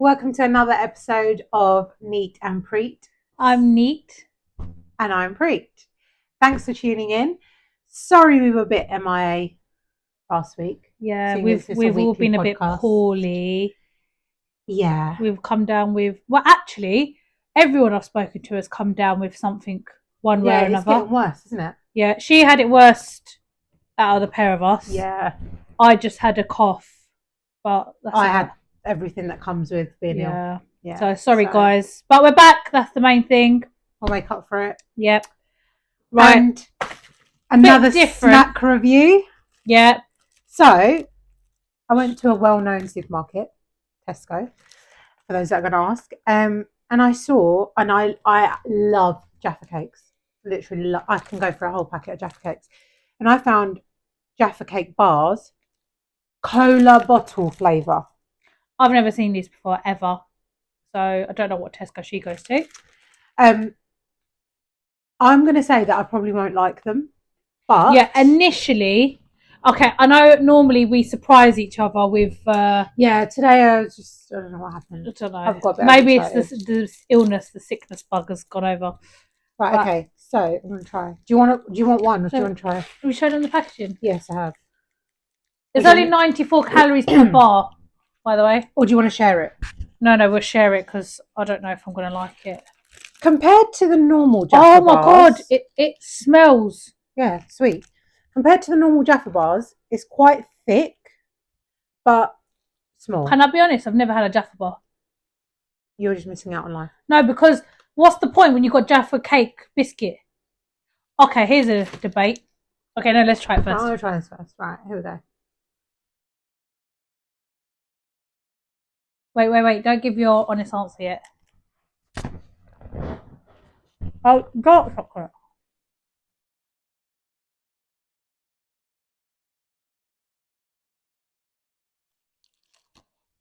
Welcome to another episode of Neat and Preet. I'm Neat. And I'm Preet. Thanks for tuning in. Sorry we were a bit MIA last week. Yeah, we've all been a bit poorly. Yeah. We've come down with, well, actually, everyone I've spoken to has come down with something one way or another. It's getting worse, isn't it? Yeah, she had it worst out of the pair of us. Yeah. I just had a cough, but I had everything that comes with being ill. Yeah. So sorry, guys, but we're back. That's the main thing. I'll make up for it. Yep. Right. And another snack review. Yeah. So I went to a well-known supermarket, Tesco, for those that are going to ask. And I saw, and I love Jaffa cakes. Literally, I can go for a whole packet of Jaffa cakes. And I found Jaffa cake bars, cola bottle flavour. I've never seen these before, ever. So I don't know what Tesco she goes to. I'm going to say that I probably won't like them. But yeah, initially, okay, I know normally we surprise each other with... yeah, today I don't know what happened. I don't know. I've got maybe it's the illness, the sickness bug has gone over. Right, okay, so I'm going to try. Do you want one or do you want to try? Have we showed them the packaging? Yes, I have. There's only 94 calories per bar, by the way. Or do you want to share it? No, we'll share it because I don't know if I'm going to like it. Compared to the normal Jaffa bars... Oh my God, it smells. Yeah, sweet. Compared to the normal Jaffa bars, it's quite thick, but small. Can I be honest? I've never had a Jaffa bar. You're just missing out on life. No, because what's the point when you've got Jaffa cake biscuit? Okay, here's a debate. Okay, no, let's try it first. I'm going to try this first. Right, here we go. Wait. Don't give your honest answer yet. Oh, dark chocolate.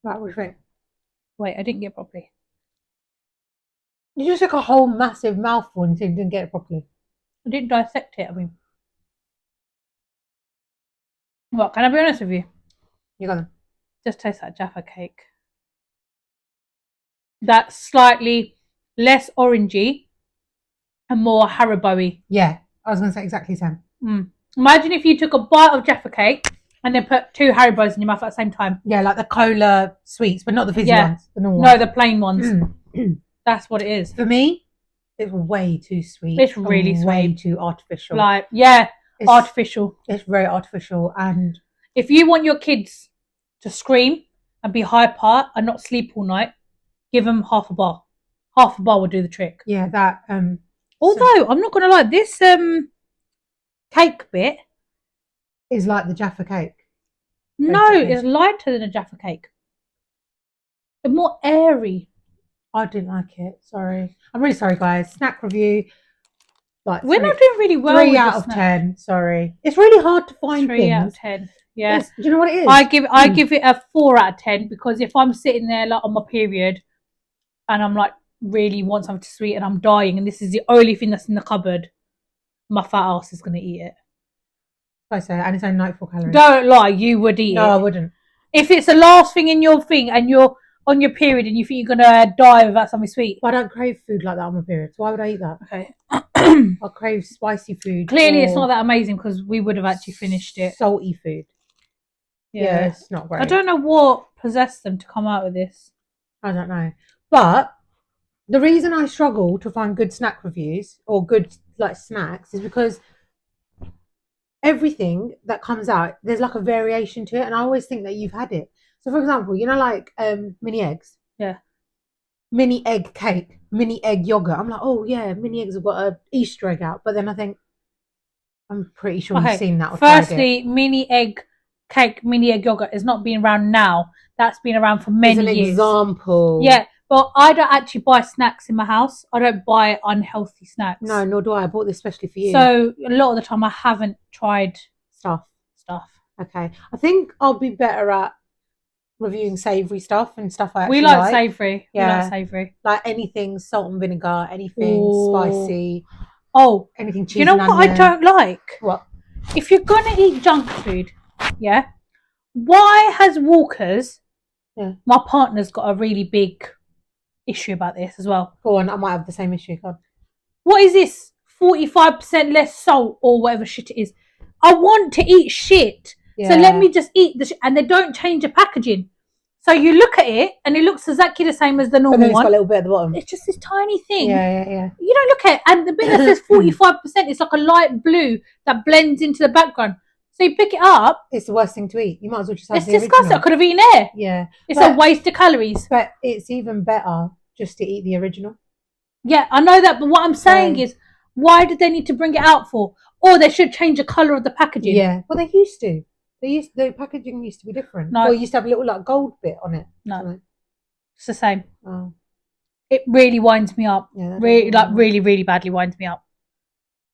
Right, what do you think? Wait, I didn't get it properly. You just took a whole massive mouthful and you didn't get it properly. I didn't dissect it, I mean. What, can I be honest with you? You got them. Just taste that Jaffa cake. That's slightly less orangey and more Haribo-y. Yeah, I was going to say exactly the same. Imagine if you took a bite of Jaffa cake and then put 2 Haribos in your mouth at the same time. Yeah, like the cola sweets, but not the fizzy ones. The normal ones. No, the plain ones. That's what it is. For me, it's way too sweet. It's really sweet. Way too artificial. Like, yeah, artificial. It's very artificial. And if you want your kids to scream and be hyper and not sleep all night, give them half a bar. Half a bar will do the trick. Yeah, that... Although, I'm not going to lie, this cake bit... is like the Jaffa cake. No, it's lighter than a Jaffa cake. It's more airy. I didn't like it. Sorry. I'm really sorry, guys. Snack review. Like we're not doing really well. 3 out of 10. Sorry. It's really hard to find 3 things. 3 out of 10. Yeah. Do you know what it is? I give it a 4 out of 10 because if I'm sitting there like on my period and I'm like really want something sweet and I'm dying and this is the only thing that's in the cupboard, my fat ass is going to eat it. I say, and it's only 94 calories. Don't lie, you would eat it. No, I wouldn't. If it's the last thing in your thing and you're on your period and you think you're going to die without something sweet. But I don't crave food like that on my period. So why would I eat that? Okay. I crave spicy food. Clearly it's not that amazing because we would have actually finished it. Salty food. Yeah, it's not great. I don't know what possessed them to come out with this. I don't know. But the reason I struggle to find good snack reviews or good like snacks is because everything that comes out, there's like a variation to it, and I always think that you've had it. So, for example, you know, like mini eggs. Yeah. Mini egg cake, mini egg yogurt. I'm like, oh yeah, mini eggs have got an Easter egg out, but then I think I'm pretty sure you've seen that. Firstly, mini egg cake, mini egg yogurt has not been around now. That's been around for many years. As an example. Yeah. But I don't actually buy snacks in my house. I don't buy unhealthy snacks. No, nor do I. I bought this especially for you. So a lot of the time I haven't tried stuff. Okay. I think I'll be better at reviewing savoury stuff and stuff I actually like. We like savoury. Yeah. We like savoury. Like anything salt and vinegar, anything spicy. Oh. Anything cheesy. You know what I don't like? What? If you're going to eat junk food, yeah, why has Walker's Yeah. My partner's got a really big issue about this as well. Go on, I might have the same issue. God. What is this? 45% less salt or whatever shit it is. I want to eat shit. Yeah. So let me just eat the shit. And they don't change the packaging. So you look at it and it looks exactly the same as the But normal then it's one. got a little bit at the bottom. It's just this tiny thing. Yeah. You don't look at it. And the bit that says 45%, it's like a light blue that blends into the background. So you pick it up. It's the worst thing to eat. You might as well just have It's the disgusting. original. I could have eaten air. Yeah. It's a waste of calories. But it's even better just to eat the original. Yeah, I know that. But what I'm saying is, why did they need to bring it out for? Or they should change the colour of the packaging. Yeah. Well, they used to. The packaging used to be different. No. Or it used to have a little like gold bit on it. No. Something. It's the same. Oh. It really winds me up. Yeah. Really badly winds me up.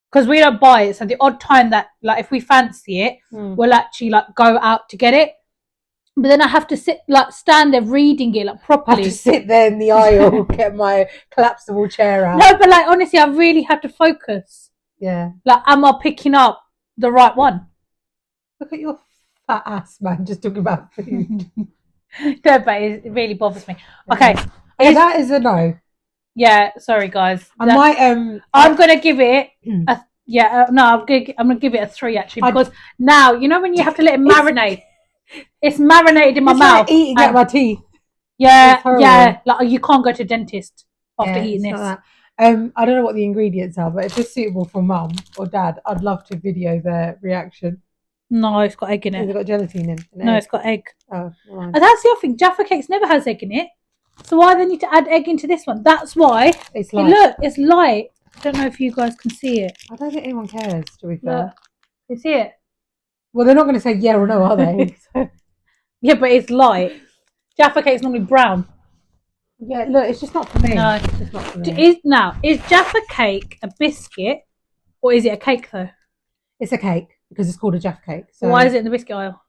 Because we don't buy it, so the odd time that like if we fancy it, we'll actually like go out to get it. But then I have to stand there reading it like properly. I have to sit there in the aisle, get my collapsible chair out. No, but like honestly, I really have to focus. Yeah. Like, am I picking up the right one? Look at your fat ass, man, just talking about food. No, but it really bothers me. Okay. That is a no. Yeah, sorry guys. I might I'm gonna give it a I'm gonna give it a 3 actually, because now you know when you have to let it marinate. It's marinated in my mouth. Like eating at my teeth. Yeah. Like you can't go to a dentist after eating this. I don't know what the ingredients are, but if it's suitable for mum or dad, I'd love to video their reaction. No, it's got egg in it. Has it got gelatin in? No, it's got egg. Oh, right. And that's the other thing. Jaffa Cakes never has egg in it. So why they need to add egg into this one? That's why. It's light. Look, it's light. I don't know if you guys can see it. I don't think anyone cares, to be fair. Look, you see it? Well, they're not going to say yeah or no, are they? Yeah, but it's light. Jaffa Cake's normally brown. Yeah, look, it's just not for me. No, it's just not for me. Is Jaffa Cake a biscuit or is it a cake though? It's a cake because it's called a Jaffa Cake. So why is it in the biscuit aisle?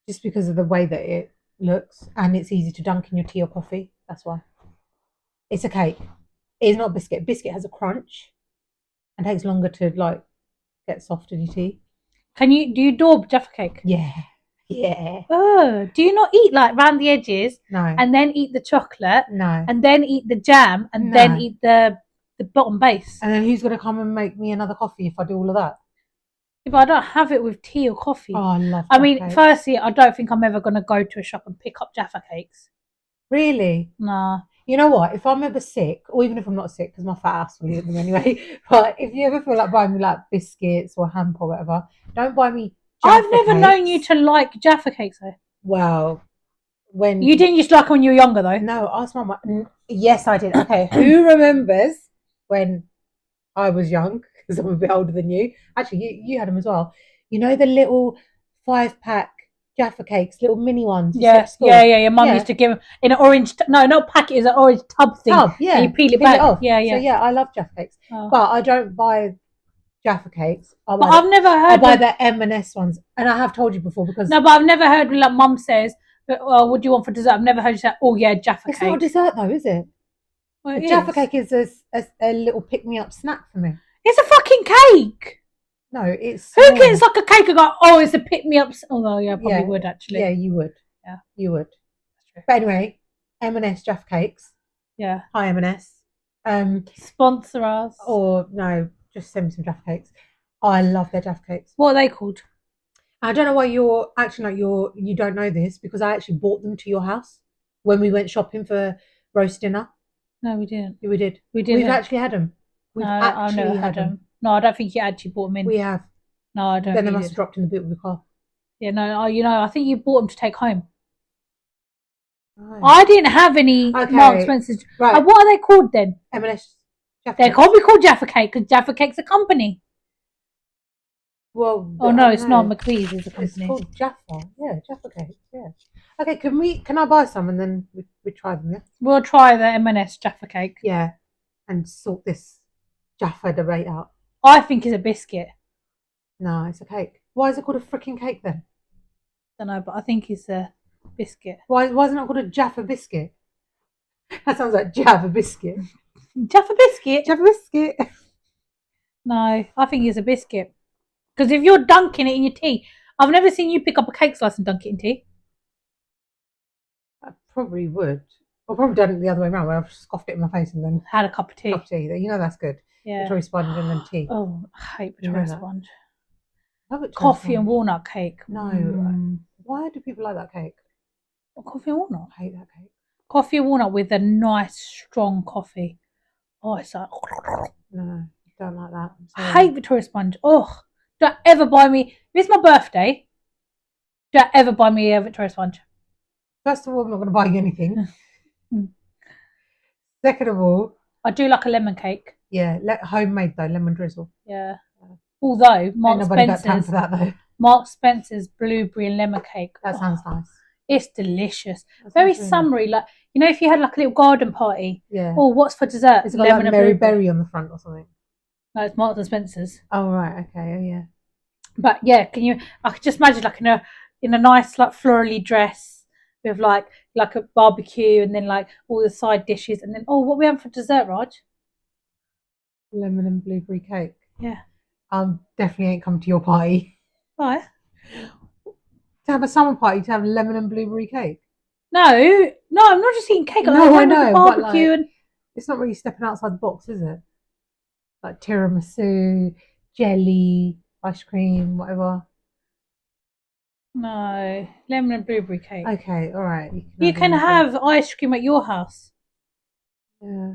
Just because of the way that it looks and it's easy to dunk in your tea or coffee. That's why. It's a cake. It is not a biscuit. Biscuit has a crunch and takes longer to like get soft in your tea. Do you daub Jaffa Cake? Yeah. Oh, do you not eat like round the edges? No. And then eat the chocolate? No. And then eat the jam and then eat the bottom base? And then who's going to come and make me another coffee if I do all of that? If I don't have it with tea or coffee. Oh, I love Jaffa cakes. Firstly, I don't think I'm ever going to go to a shop and pick up Jaffa Cakes. Really? Nah. You know what? If I'm ever sick, or even if I'm not sick, because my fat ass will eat them anyway, but if you ever feel like buying me like biscuits or hamper or whatever, don't buy me Jaffa I've never known you to like Jaffa Cakes though. Well, when... You didn't used to like them when you were younger though? No, ask my mum. Yes, I did. Okay, who remembers when I was young, because I'm a bit older than you. Actually, you had them as well. You know the little 5-pack Jaffa Cakes, little mini ones? Yeah. Mum used to give them in an orange... No, not packet, it's an orange tub thing. Yeah. And you peel it back. It off. Yeah. So yeah, I love Jaffa Cakes. Oh. But I don't buy Jaffa Cakes. I've never heard... I buy the M&S ones. And I have told you before because... No, but I've never heard like mum says, what do you want for dessert? I've never heard you say, oh yeah, Jaffa Cake. It's not a dessert though, is it? Well, a Jaffa Cake is a little pick-me-up snack for me. It's a fucking cake. No, it's... Who gets like a cake and go, oh, it's a pick-me-up... Although, yeah, I probably would actually. Yeah, you would. Yeah. You would. That's true. But anyway, M&S Jaffa Cakes. Yeah. Hi, M&S. Sponsor us. Or, no, just send me some Jaffa Cakes. I love their Jaffa Cakes. What are they called? I don't know why you don't know this, because I actually bought them to your house when we went shopping for roast dinner. No, we didn't. We did. We didn't. We've actually had them. I've never had them. No, I don't think you actually bought them in. We have. No, I don't. Then they must have dropped in the boot of the car. Yeah, no, I think you bought them to take home. Right. I didn't have any Marks Spencer's. Right. What are they called then? M&S Jaffa They can't be called Jaffa Cake because Jaffa Cake's a company. Well, no, it's not. McVitie's is a company. It's called Jaffa. Yeah, Jaffa Cake. Yeah. Okay, can I buy some and then we try them? Yeah. We'll try the M&S Jaffa Cake. Yeah, and sort this Jaffa debate out. I think it's a biscuit. No, it's a cake. Why is it called a freaking cake then? I don't know, but I think it's a biscuit. Why is it not called a Jaffa biscuit? That sounds like Jaffa biscuit. Jaffa biscuit? Jaffa biscuit. No, I think it's a biscuit. Because if you're dunking it in your tea, I've never seen you pick up a cake slice and dunk it in tea. probably would. I've probably done it the other way around, where I've scoffed it in my face and then Had a cup of tea. cup of tea. You know that's good. Yeah. Victoria sponge and then tea. Oh, I hate You know Victoria that. sponge. Love Victoria Coffee sponge. and walnut cake. No. Why do people like that cake? Coffee and walnut. I hate that cake. Coffee and walnut with a nice strong coffee. Oh, it's like No, don't like that. I hate Victoria sponge. Oh, don't ever buy me. If it's my birthday, don't ever buy me a Victoria sponge. First of all, I'm not going to buy you anything. Second of all, I do like a lemon cake. yeah, homemade though, lemon drizzle. Yeah. Although Mark Spencer's blueberry and lemon cake. That sounds nice. It's delicious. Very summery, like if you had like a little garden party. Yeah. Oh, what's for dessert? It's got lemon like Mary Berry on the front or something. No, it's Marks and Spencer's. Oh right, okay, oh yeah. But yeah, I could just imagine like in a nice like florally dress with like a barbecue and then like all the side dishes and then what we have for dessert, Raj? Lemon and blueberry cake. Yeah. Definitely ain't come to your party. Why? To have a summer party to have lemon and blueberry cake. No, I'm not just eating cake. No, I know. Barbecue and it's not really stepping outside the box, is it? Like tiramisu, jelly, ice cream, whatever. No, lemon and blueberry cake. Okay, all right. You can have ice cream at your house. Yeah.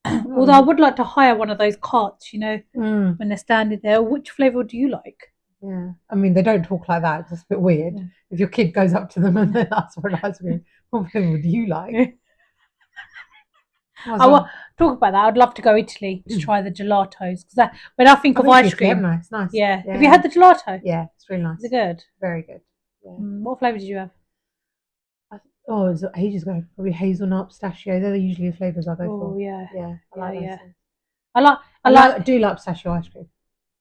Although I would like to hire one of those carts, when they're standing there. Which flavour do you like? Yeah. I mean, they don't talk like that. It's a bit weird. Yeah. If your kid goes up to them and then asks for an ice cream, what flavour do you like? Talk about that. I'd love to go Italy to try the gelatos because when I think of ice cream, it's nice. Yeah. Have you had the gelato? Yeah, it's really nice. Is it good? Very good. Yeah. What flavour did you have? It was ages ago. Probably hazelnut, pistachio. They're usually the flavours I go for. Oh yeah. Yeah. I do like pistachio ice cream.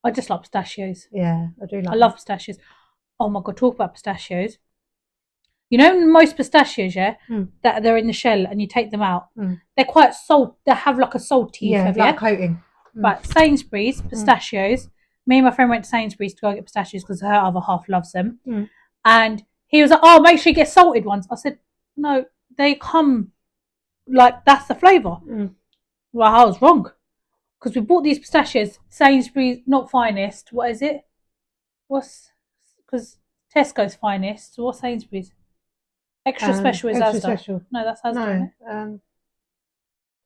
I just like pistachios. Yeah, I do like. I love pistachios. Oh my god, talk about pistachios. Most pistachios, that they're in the shell and you take them out. They're quite salt. They have like a salty coating. But Sainsbury's pistachios. Me and my friend went to Sainsbury's to go get pistachios because her other half loves them. And he was like, "Oh, make sure you get salted ones." I said, "No, they come like that's the flavour." Well, I was wrong because we bought these pistachios. Sainsbury's, not finest. What is it? Because Tesco's finest. What's Sainsbury's? Extra special is extra Asda. Special. No, that's Asda. No,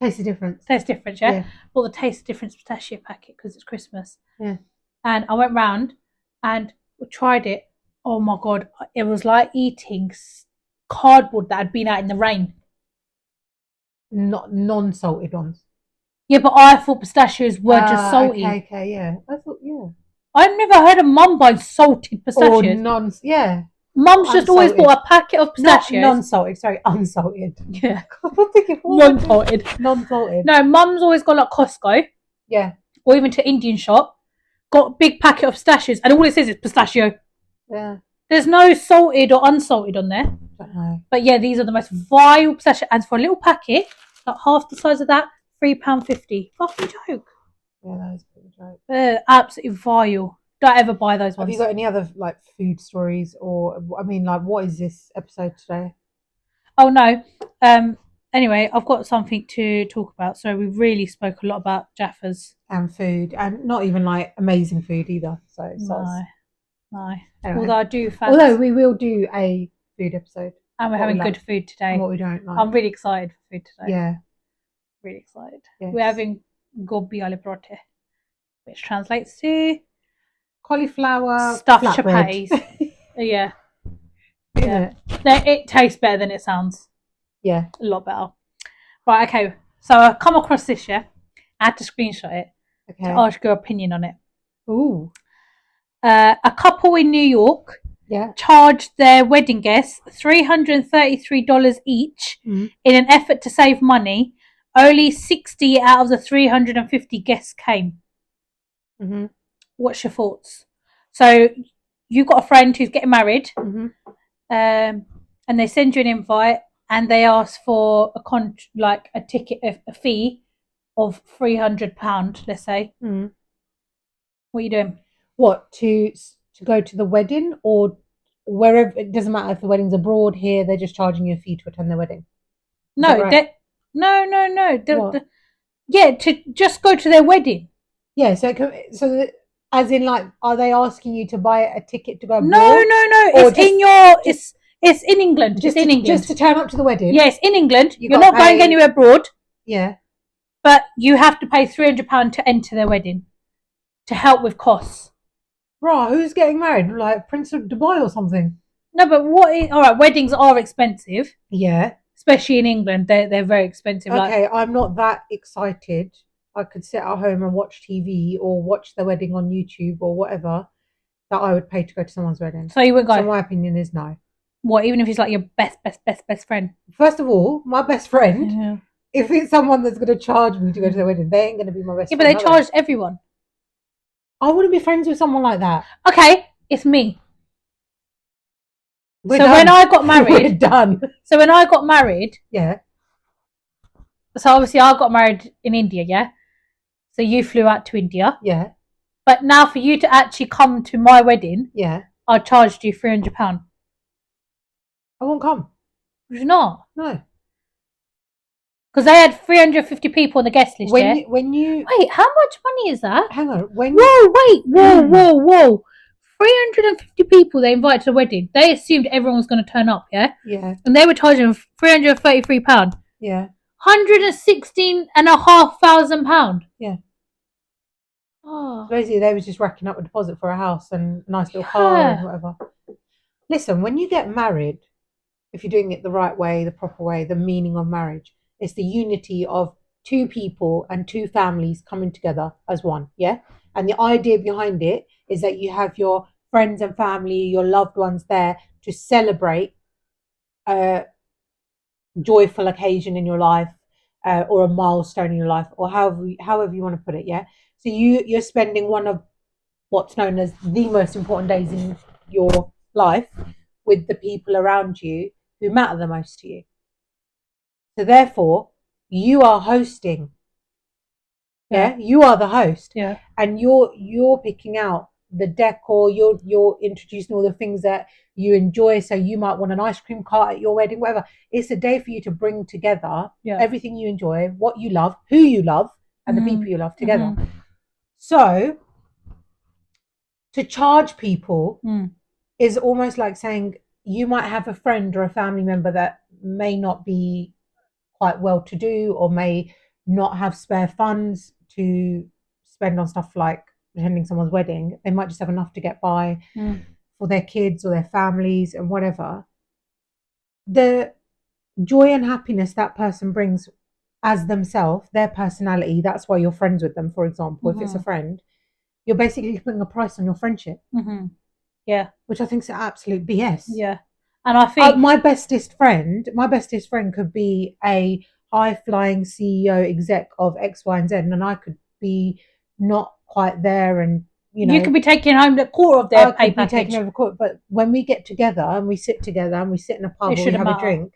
Taste of Difference. Taste Difference, yeah. Bought the Taste of Difference pistachio packet because it's Christmas. Yeah. And I went round and tried it. Oh my god, it was like eating cardboard that had been out in the rain. Not non-salted ones. Yeah, but I thought pistachios were just salty. Okay, yeah. I thought, yeah. I've never heard of Mum buying salted pistachios. Yeah. Mum's just always bought a packet of pistachios. Not non-salted, sorry, unsalted. Yeah. I'm thinking, non-salted. Non-salted. No, Mum's always got like Costco. Yeah. Or even to Indian shop. Got a big packet of pistachios and all it says is pistachio. Yeah. There's no salted or unsalted on there. Don't know. But yeah, these are the most vile pistachios. And for a little packet, like half the size of that, £3.50. Fucking joke. Yeah, that is a bit of a joke. Absolutely vile. Don't ever buy those ones. Have you got any other like food stories or what is this episode today? Oh no. Anyway, I've got something to talk about. So we really spoke a lot about Jaffas and food, and not even like amazing food either. So no. Anyway. Although I do fancy. Although we will do a food episode, and we're having good food today. And what we don't like. I'm really excited for food today. Yeah. Really excited. Yes. We're having gobi alle brote, which translates to cauliflower stuffed chapatis. Yeah. It tastes better than it sounds. Yeah. A lot better. Right, okay. So I come across this, I had to screenshot it to ask your opinion on it. Ooh. A couple in New York charged their wedding guests $333 each in an effort to save money. Only 60 out of the 350 guests came. Mm-hmm. What's your thoughts? So you've got a friend who's getting married, and they send you an invite, and they ask for a ticket, a fee of £300. Let's say. What are you doing? What to go to the wedding or wherever, it doesn't matter if the wedding's abroad, here, they're just charging you a fee to attend their wedding. Is that No, right? no. Yeah, to just go to their wedding. Yeah, as in, like, are they asking you to buy a ticket to go No, abroad? no. Or It's in England. just It's in England. just to turn up to the wedding? Yes, in England. You You're gotta not going pay- anywhere abroad, Yeah. but you have to pay £300 to enter their wedding to help with costs. Right, who's getting married? Like Prince of Dubai or something? No, but all right, weddings are expensive, Yeah. especially in England. They're very expensive. Okay, I'm not that excited. I could sit at home and watch TV or watch the wedding on YouTube or whatever that I would pay to go to someone's wedding. So you wouldn't go? So my opinion is no. What, even if he's like your best friend? First of all, my best friend, if it's someone that's going to charge me to go to their wedding, they ain't going to be my best friend. Yeah, but they charge everyone. I wouldn't be friends with someone like that. Okay, it's me. We're so done. when I got married, we're done. So when I got married, yeah. So obviously I got married in India, yeah. So you flew out to India, yeah. But now for you to actually come to my wedding, yeah, I charged you £300. I won't come. Would you not? No. Because they had 350 people on the guest list. When you wait, how much money is that? Hang on. Whoa. 350 people they invited to the wedding. They assumed everyone was going to turn up, yeah? Yeah. And they were charging £333. Yeah. £116,500. Yeah. Oh. Basically, they were just racking up a deposit for a house and a nice little car and whatever. Listen, when you get married, if you're doing it the right way, the proper way, the meaning of marriage, it's the unity of two people and two families coming together as one, yeah? And the idea behind it is that you have your friends and family, your loved ones there to celebrate a joyful occasion in your life, or a milestone in your life, or however you want to put it, yeah? So you're spending one of what's known as the most important days in your life with the people around you who matter the most to you. So therefore, you are hosting. Yeah, you are the host. Yeah, and you're picking out the decor. You're introducing all the things that you enjoy. So you might want an ice cream cart at your wedding, whatever. It's a day for you to bring together everything you enjoy, what you love, who you love, and the people you love together. So to charge people is almost like saying you might have a friend or a family member that may not be quite well to do or may not have spare funds to spend on stuff like attending someone's wedding. They might just have enough to get by for their kids or their families and whatever. The joy and happiness that person brings as themselves, their personality, that's why you're friends with them, for example. If it's a friend, you're basically putting a price on your friendship. Yeah. Which I think is absolute BS. Yeah. And I think my bestest friend could be a high-flying CEO exec of X, Y, and Z, and I could be not quite there, and you could be taking home the quarter of their pay package. Taking over quarter, but when we get together and we sit together and we sit in a pub or we have a drink,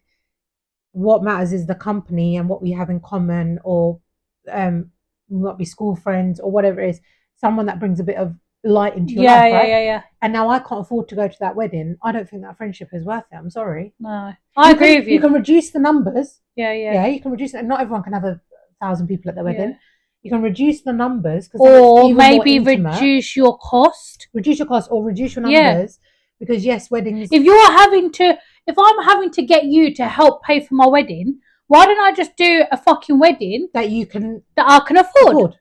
what matters is the company and what we have in common, or might be school friends or whatever it is, someone that brings a bit of light into your life, right? Yeah. And now I can't afford to go to that wedding. I don't think that friendship is worth it. I'm sorry. No, I agree with you. You can reduce the numbers. Yeah. You can reduce it. Not everyone can have 1,000 people at their wedding. Yeah. You can reduce the numbers, or maybe reduce your cost. Reduce your cost or reduce your numbers, because yes, weddings. If I'm having to get you to help pay for my wedding, why don't I just do a fucking wedding that I can afford?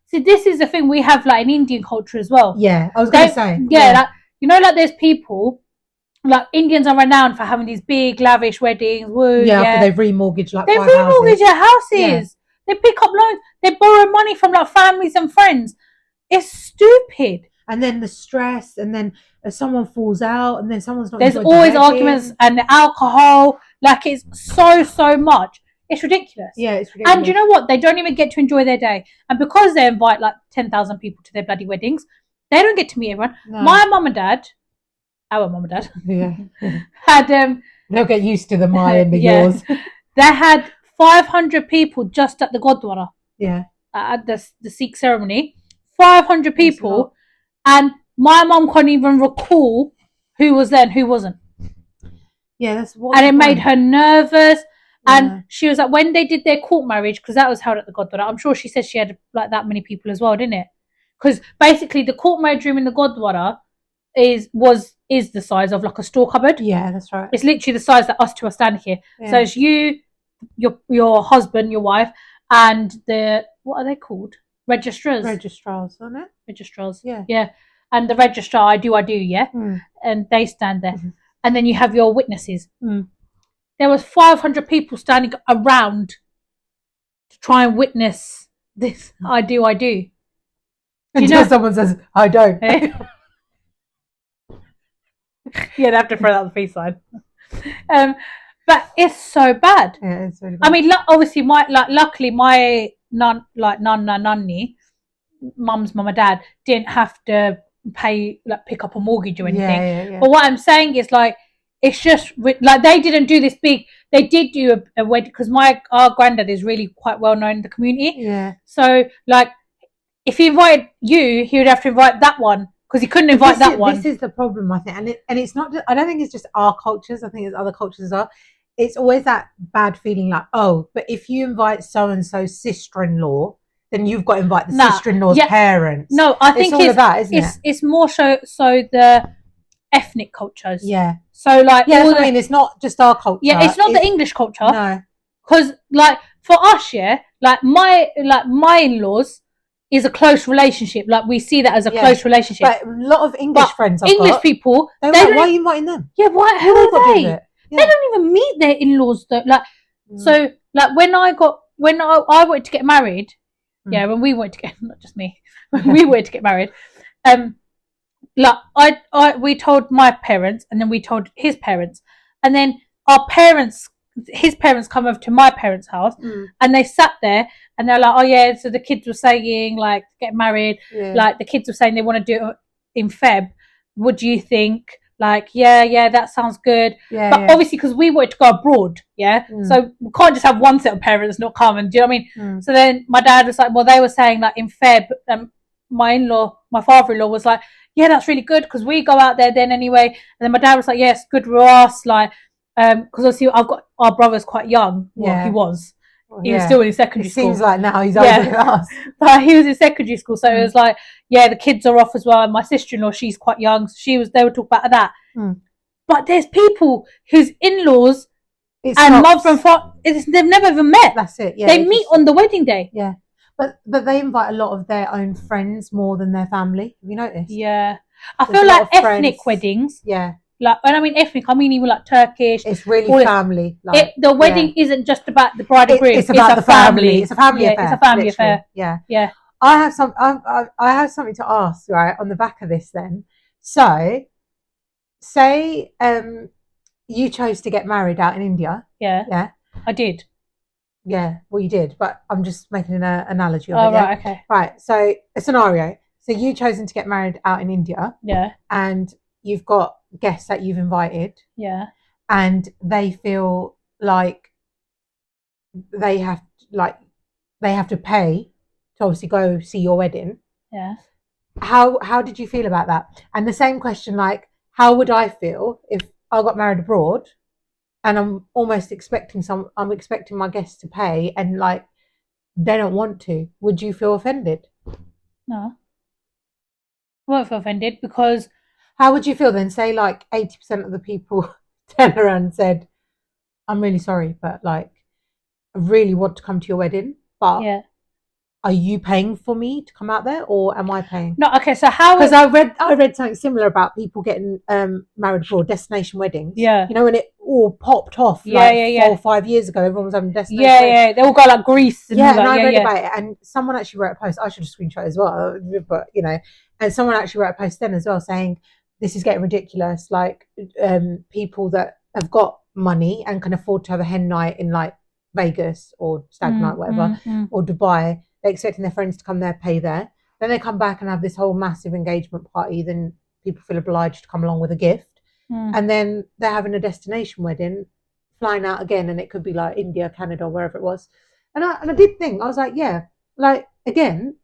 See, this is the thing we have, like, in Indian culture as well. Yeah, I was going to say. Yeah, like, there's people, like, Indians are renowned for having these big, lavish weddings. Woo, after they've remortgaged, like, they remortgage their houses. Yeah. They pick up loans. They borrow money from, like, families and friends. It's stupid. And then the stress, and then someone falls out, and then someone's not. There's always arguments and the alcohol. Like, it's so much. It's ridiculous. Yeah, it's ridiculous. And you know what? They don't even get to enjoy their day. And because they invite like 10,000 people to their bloody weddings, they don't get to meet everyone. No. My mum and dad, our mum and dad, had they'll get used to the my and the yours. They had 500 people just at the Gurdwara. Yeah. At the Sikh ceremony. 500 people. And my mum can't even recall who was there and who wasn't. Yeah, that's what. And it made her nervous. And Yeah. she was like, when they did their court marriage, because that was held at the Godwara, I'm sure she said she had like that many people as well, didn't it? Because basically the court marriage room in the Godwara is the size of like a store cupboard. Yeah, that's right. It's literally the size that us two are standing here. Yeah. So it's you, your husband, your wife, and the, what are they called? Registrars. Registrars, isn't it? Registrars. Yeah. Yeah. And the registrar, I do, yeah. Mm. And they stand there. Mm-hmm. And then you have your witnesses. Mm. There was 500 people standing around to try and witness this. I do. Until someone says, I don't. Yeah, they have to throw that on the free side. But it's so bad. Yeah, it's really bad. I mean, obviously, luckily, my nanny, mum's mum and dad, didn't have to pick up a mortgage or anything. Yeah. But what I'm saying is, like, it's just like they didn't do this big. They did do a wedding because our granddad is really quite well known in the community. Yeah. So, like, if he invited you, he would have to invite that one because he couldn't invite that one. This is the problem, I think, and it's not. I don't think it's just our cultures. I think it's other cultures as well. It's always that bad feeling, like, oh, but if you invite so and so's sister-in-law, then you've got to invite the sister-in-law's parents. No, I think it's all of that, isn't it? It's more so the ethnic cultures. Yeah. So like, yeah, that's what I mean. It's not just our culture. Yeah, it's not the English culture. No. Because like for us, yeah, like my in-laws is a close relationship. Like we see that as a close relationship. But a lot of English friends, people, they like, why are you inviting them? Yeah, why? Who are they? Yeah. They don't even meet their in-laws though. Like, so like when I went to get married, yeah, when we went to get, not just me, when we went to get married, like we told my parents and then we told his parents, and then his parents come over to my parents' house and they sat there and they're like, oh yeah, so the kids were saying like get married, like the kids were saying they want to do it in Feb. What do you think? Like, yeah, that sounds good. But obviously, because we wanted to go abroad, so we can't just have one set of parents not come. And do you know what I mean? So then my dad was like, well, they were saying like in Feb, my father-in-law was like, yeah, that's really good because we go out there then anyway. And then my dad was like, yes, good for us. Like, because obviously I've got our brother's quite young. Well, he was. He was still in secondary school. Seems like now he's older than us. But he was in secondary school, so it was like, yeah, the kids are off as well. And my sister-in-law, she's quite young, so they were talking about that. But there's people whose in-laws and mother and father, they've never even met. That's it. Yeah, they meet on the wedding day. Yeah, but they invite a lot of their own friends more than their family. Have you noticed? Yeah, I feel like ethnic weddings. Yeah. Like, when I mean ethnic, I mean even like Turkish. It's really family. Like, the wedding isn't just about the bride and groom. It's about the family. It's a family affair. It's a family affair. Yeah. I have something to ask, right, on the back of this then. So, say you chose to get married out in India. Yeah. I did. Yeah, well, you did, but I'm just making an analogy of it. Oh, right, okay. Right, so a scenario. So you've chosen to get married out in India. Yeah. And you've got guests that you've invited. Yeah. And they feel like they have to pay to obviously go see your wedding. Yeah. How did you feel about that? And the same question, like, how would I feel if I got married abroad and I'm almost expecting my guests to pay and like they don't want to? Would you feel offended? No. I won't feel offended because... How would you feel then? Say like 80% of the people turned around and said, I'm really sorry, but like I really want to come to your wedding, but are you paying for me to come out there or am I paying? No, okay, so how... Because I read something similar about people getting married abroad, destination weddings. Yeah. You know, when it all popped off 4 or 5 years ago, everyone was having destination weddings. Yeah, they all go like Greece. And and I read about it and someone actually wrote a post, I should have screenshot as well, but you know, and someone actually wrote a post then as well saying, this is getting ridiculous. Like people that have got money and can afford to have a hen night in like Vegas or Stag Night, whatever, or Dubai, they're expecting their friends to come there, pay there. Then they come back and have this whole massive engagement party. Then people feel obliged to come along with a gift. And then they're having a destination wedding, flying out again, and it could be like India, Canada, wherever it was. And I did think, I was like, yeah, like again,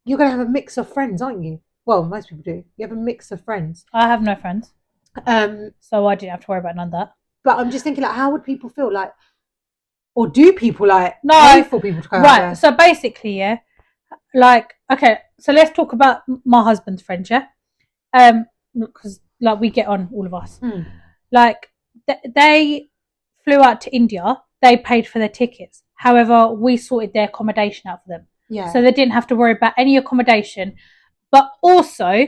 you're going to have a mix of friends, aren't you? Well, most people do. You have a mix of friends. I have no friends. So I didn't have to worry about none of that. But I'm just thinking, like, how would people feel like, or do people like No, pay for people to go out right. there? So basically, yeah, like, okay, so let's talk about my husband's friends, yeah. Because like we get on, all of us. Like they flew out to India. They paid for their tickets. However, we sorted their accommodation out for them. Yeah. So they didn't have to worry about any accommodation. But also,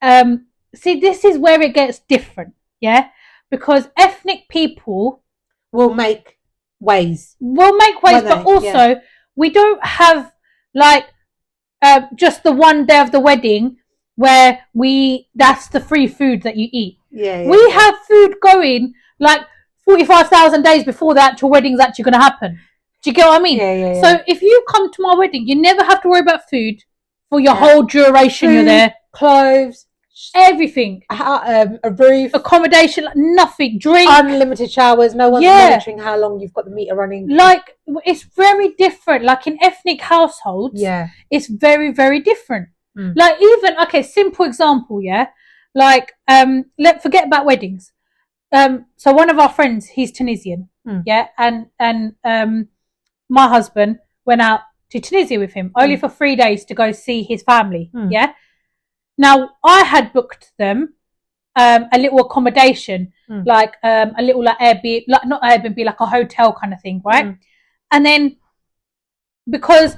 see, this is where it gets different, yeah, because ethnic people will make ways. But also we don't have like just the one day of the wedding where that's the free food that you eat. We have food going like 45,000 days before the actual wedding's actually going to happen. Do you get what I mean? So if you come to my wedding, you never have to worry about food for your whole duration. You're there. Clothes, everything, a roof, accommodation, nothing, drink, unlimited showers. No one's monitoring how long you've got the meter running. Like, it's very different. Like in ethnic households, it's very, very different. Like even simple example, like forget about weddings. So one of our friends, he's Tunisian, and my husband went out to Tunisia with him only for 3 days to go see his family. Now I had booked them a little accommodation, like a little like Airbnb, like not Airbnb, like a hotel kind of thing, right? And then because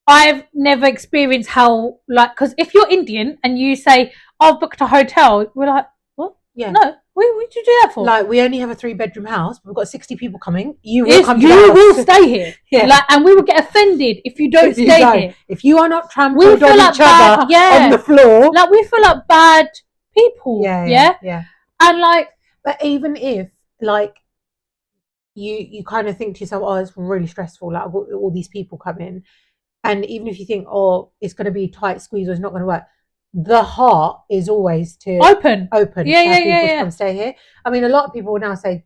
I've never experienced how, like, because if you're Indian and you say I've booked a hotel, we're like, what? No, what did you do that for? Like, we only have a 3-bedroom house, but we've got 60 people coming. You will stay here. Like, and we will get offended if you don't stay here. If you are not trampled on each other on the floor. Like, we feel like bad people. Yeah. And like, but even if like you kind of think to yourself, oh, it's really stressful, like I've got all these people coming, and even if you think, oh, it's going to be tight squeeze or it's not going to work, the heart is always to open to come stay here. I mean, a lot of people will now say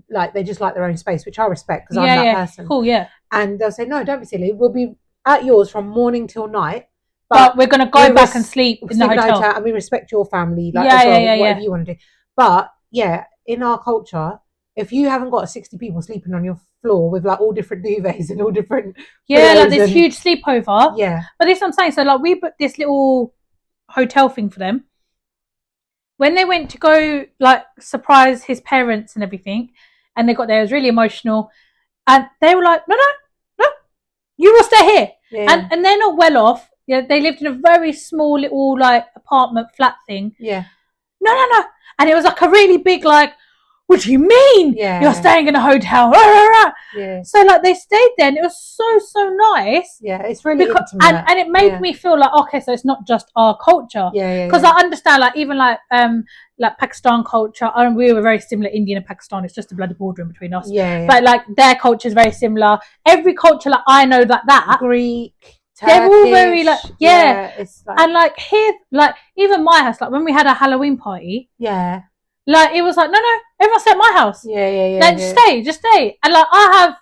like they just like their own space, which I respect because I'm that person. Cool, and they'll say, no, don't be silly, we'll be at yours from morning till night, but we're going to go back and sleep in the hotel, and we respect your family, like whatever you want to do. But in our culture, if you haven't got 60 people sleeping on your floor with like all different duvets and all different like this huge sleepover, but this is what I'm saying. So like we booked this little hotel thing for them when they went to go like surprise his parents and everything, and they got there. It was really emotional, and they were like, no, you will stay here. And they're not well off. They lived in a very small little like apartment flat thing. No, and it was like a really big like, what do you mean? You're staying in a hotel? So like they stayed there, and it was so nice. It's really intimate. And it made me feel like, okay, so it's not just our culture. Because I understand, like even like Pakistan culture. We were very similar. India and Pakistan, it's just a bloody border in between us. But like their culture is very similar. Every culture, like I know that Greek, Turkish, they're all very like it's like, and like here, like even my house, like when we had a Halloween party, like it was like no, everyone stay at my house. Like just stay. And like I have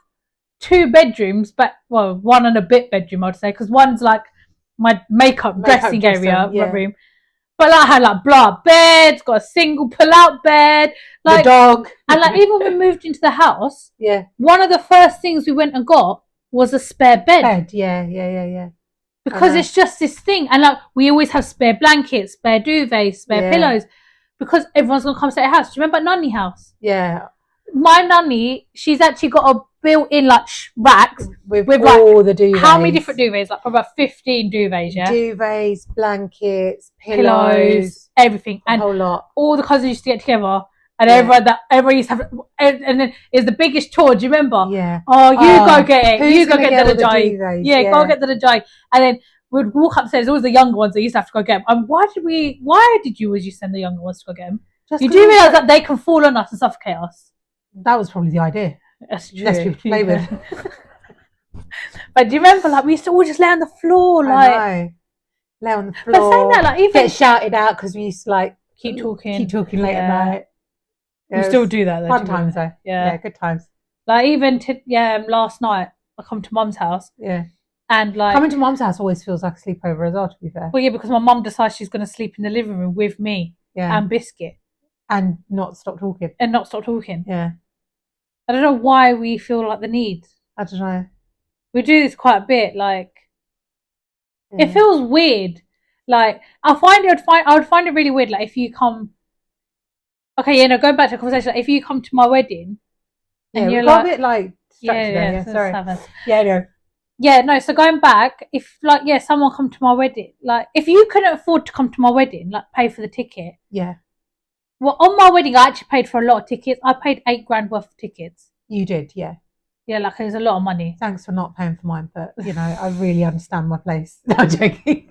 2 bedrooms, but well, 1 and a bit bedroom, I'd say, because one's like my makeup dressing area, my room. But like, I had like blow-up beds, got a single pull-out bed, like the dog, and like even when we moved into the house, one of the first things we went and got was a spare bed. Because it's just this thing, and like we always have spare blankets, spare duvets, spare pillows. Because everyone's going to come stay at our house. Do you remember Nanny house? My Nanny, she's actually got a built-in like racks with all like, the duvets. How many different duvets? Like probably about 15 duvets, Duvets, blankets, pillows, everything. A whole lot. All the cousins used to get together, and everyone used to have, and then it's the biggest chore. Do you remember? Oh, you go get it. You go get the duvets? Go get the duvets. And then we'd walk upstairs. Always the younger ones that used to have to go get them. And why did you always send the younger ones to go get them? You do realise that they can fall on us and suffocate us. That was probably the idea. That's true. Less people to play with. But do you remember, like we used to all just lay on the floor, like I know. Lay on the floor. But saying that, like even get shouted out because we used to like keep talking late at night. We still do that. Though, fun times though. Yeah, good times. Like even last night, I come to Mum's house. And like coming to Mum's house always feels like a sleepover as well, to be fair. Well, because my mum decides she's going to sleep in the living room with me and Biscuit. and not stop talking. and not stop talking. Yeah, I don't know why we feel like the need. I don't know. We do this quite a bit. Like Yeah. it feels weird. Like I would find it really weird. Like if you come, okay, go back to the conversation. Like, if you come to my wedding, and we you're got like, a bit like distracted there. Yeah, so sorry. Yeah, no. Yeah, no. So going back, if like someone come to my wedding, like if you couldn't afford to come to my wedding, like pay for the ticket. Yeah. Well, on my wedding, I actually paid for a lot of tickets. I paid £8,000 worth of tickets. You did, yeah. Yeah, like it was a lot of money. Thanks for not paying for mine, but I really understand my place. No, I'm joking.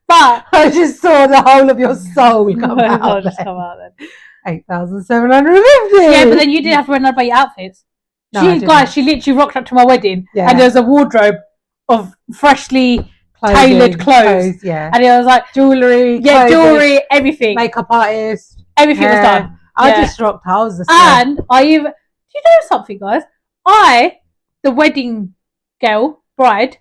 But I just saw the whole of your soul come out. Just come out then. 8,750. Yeah, but then you didn't have to remember your outfits. No, she literally rocked up to my wedding, and there's a wardrobe of freshly tailored clothes. Yeah, and it was like jewelry, jewelry, everything, makeup artist, everything was done. I just rocked. I was and I even. Do you know something, guys? The wedding bride,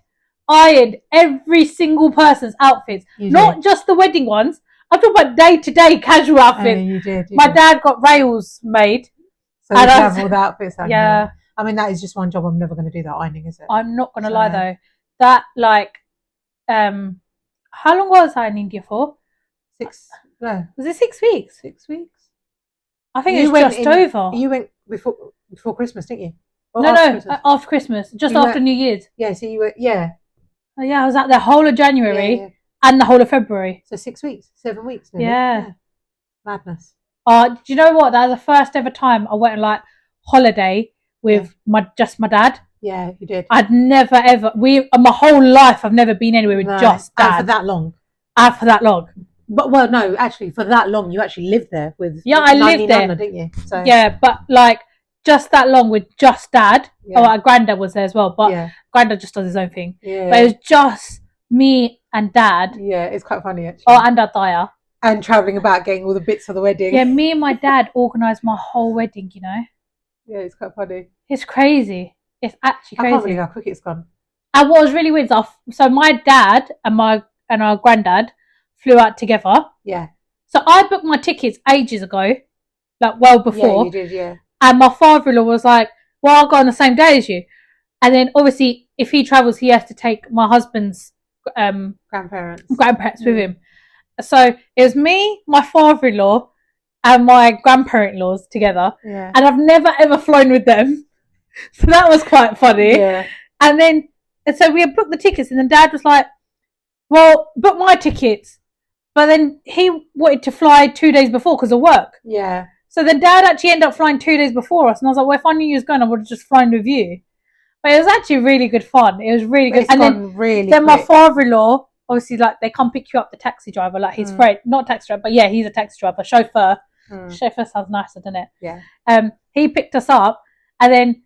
ironed every single person's outfits, not just the wedding ones. I'm talking about day-to-day casual outfits. You did. My dad got rails made. So you have all the outfits. Yeah. I mean, that is just one job. I'm never going to do that ironing, is it? I'm not going to lie, though. That, how long was I in India for? 6, no. Was it 6 weeks? 6 weeks? I think it was just over. You went before Christmas, didn't you? Or after Christmas. Just after New Year's. Yeah, so you were, yeah. Oh, yeah, I was out the whole of January and the whole of February. So 6 weeks, 7 weeks. Nearly. Yeah. Madness. Do you know what? That was the first ever time I went on holiday with my dad. Yeah, you did. I'd never ever my whole life I've never been anywhere with just dad. And for that long. For that long. But no, actually for that long you actually lived there with I lived there, Nana, didn't you? So yeah, but just that long with just dad. Yeah. Our granddad was there as well, but granddad just does his own thing. Yeah. But it was just me and dad. Yeah, it's quite funny actually. And our Daya. And travelling about getting all the bits of the wedding. Yeah, me and my dad organised my whole wedding, Yeah, it's quite funny. It's crazy. It's actually crazy. I can't believe how quick it's gone. And what was really weird is so my dad and our granddad flew out together. Yeah. So I booked my tickets ages ago, well before. Yeah, you did, yeah. And my father-in-law was like, well, I'll go on the same day as you. And then obviously if he travels, he has to take my husband's grandparents with him. So it was me, my father-in-law, and my grandparent-in-laws together. Yeah. And I've never ever flown with them. So that was quite funny. Yeah. And so we had booked the tickets, and then Dad was like, well, book my tickets. But then he wanted to fly 2 days before because of work. Yeah. So then Dad actually ended up flying 2 days before us. And I was like, well, if I knew you was going, I would have just flown with you. But it was actually really good fun. It was really good. And then my father-in-law, obviously, they come pick you up, the taxi driver, his friend, not taxi driver, but yeah, he's a taxi driver, chauffeur. Chauffeur sounds nicer, doesn't it? Yeah. He picked us up, and then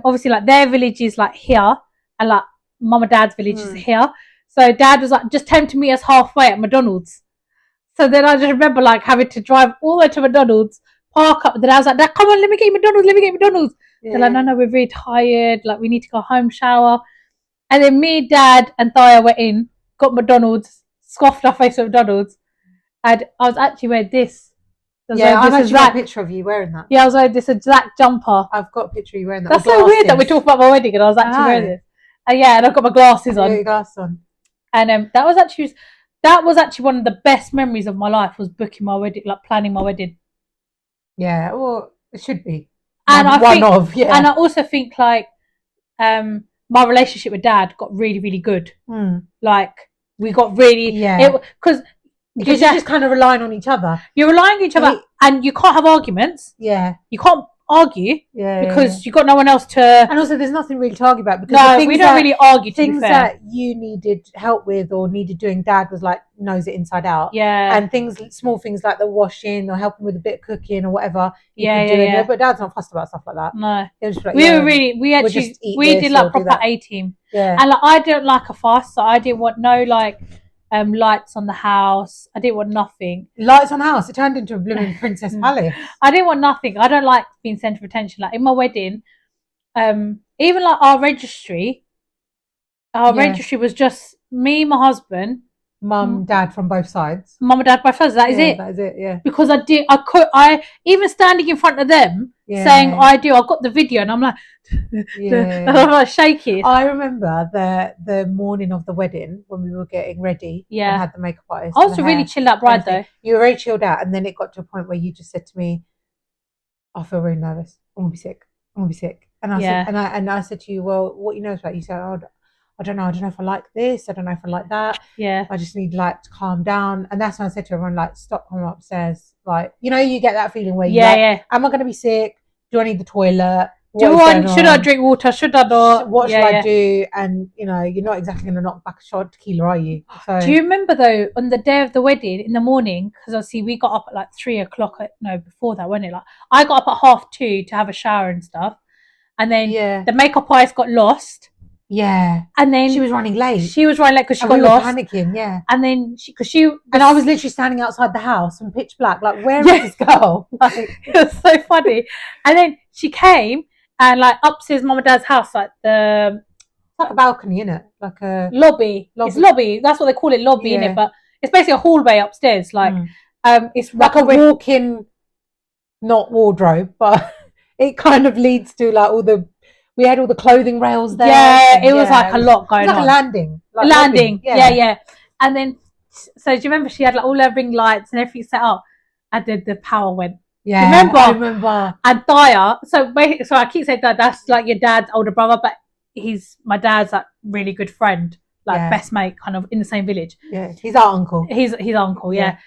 obviously their village is here, and mum and dad's village is here. So Dad was just time to meet us halfway at McDonald's. So then I just remember having to drive all the way to McDonald's, park up. Then I was like, Dad, come on, let me get you McDonald's. Yeah. They're like, no, we're very tired. We need to go home, shower. And then me, Dad, and Thaya went in, got McDonald's, scoffed our face at McDonald's, and I was actually wearing this. I've actually got a picture of you wearing that. Yeah, I was wearing this exact jumper. I've got a picture of you wearing that. That's so weird that we talk about my wedding and I was actually wearing this. And I've got my glasses on. Your glasses on. And that was actually one of the best memories of my life, was booking my wedding, planning my wedding. Yeah, well, it should be. And And I also think my relationship with Dad got really, really good. We got really because you're just kind of relying on each other. You're relying on each other, and you can't have arguments. Yeah, you can't argue. Because you've got no one else to. And also, there's nothing really to argue about, because we don't really argue. Things that you needed help with or needed doing, Dad was knows it inside out. Yeah, and small things like the washing or helping with a bit of cooking or whatever. Yeah. But Dad's not fussed about stuff like that. No, just we did proper A team. Yeah, and I don't like a fuss, so I didn't want no lights on the house. I didn't want nothing. Lights on the house? It turned into a blooming Princess Palace. I didn't want nothing. I don't like being centre of attention. In my wedding, even our registry was just me, my husband, mum, dad from both sides. Mum and dad both sides. That is it. That is it. Yeah. Because I even standing in front of them saying I do. I got the video and I'm like, I'm like shaking. I remember the morning of the wedding when we were getting ready. And had the makeup artist. I was a really chilled out bride though. You were very chilled out, and then it got to a point where you just said to me, "I feel really nervous. I'm gonna be sick. I'm gonna be sick." And I said, and I said to you, "Well, what are you nervous about?" You said, "Oh, I don't know. I don't know if I like this. I don't know if I like that. Yeah. I just need like to calm down." And that's when I said to everyone, like, stop coming upstairs. Like, you know, you get that feeling where you're like, am I going to be sick? Do I need the toilet? Should I drink water? Should I not? What should I do? And, you know, you're not exactly going to knock back a shot of tequila, are you? So, do you remember though, on the day of the wedding in the morning, because obviously we got up at like 3 o'clock, before that, wasn't it? Like, I got up at 2:30 to have a shower and stuff. And then the makeup artist got lost. Yeah. And then she was running late. Because she got lost. Panicking, yeah. And then and I was literally standing outside the house in pitch black, like, where is this girl? Like, it was so funny. And then she came and like upstairs mum and dad's house, like it's like a balcony, innit? Like a lobby. It's lobby. That's what they call it, lobby, innit? But it's basically a hallway upstairs. Like it's like a walk-in, not wardrobe, but it kind of leads to like we had all the clothing rails there. Yeah, it was like a lot going on. Like a landing. Like landing. Yeah. And then, so do you remember she had like all her ring lights and everything set up? And then the power went. Yeah, I remember. And Daya, so I keep saying that that's like your dad's older brother, but he's my dad's like really good friend, like best mate, kind of in the same village. Yeah, he's our uncle. He's uncle, yeah.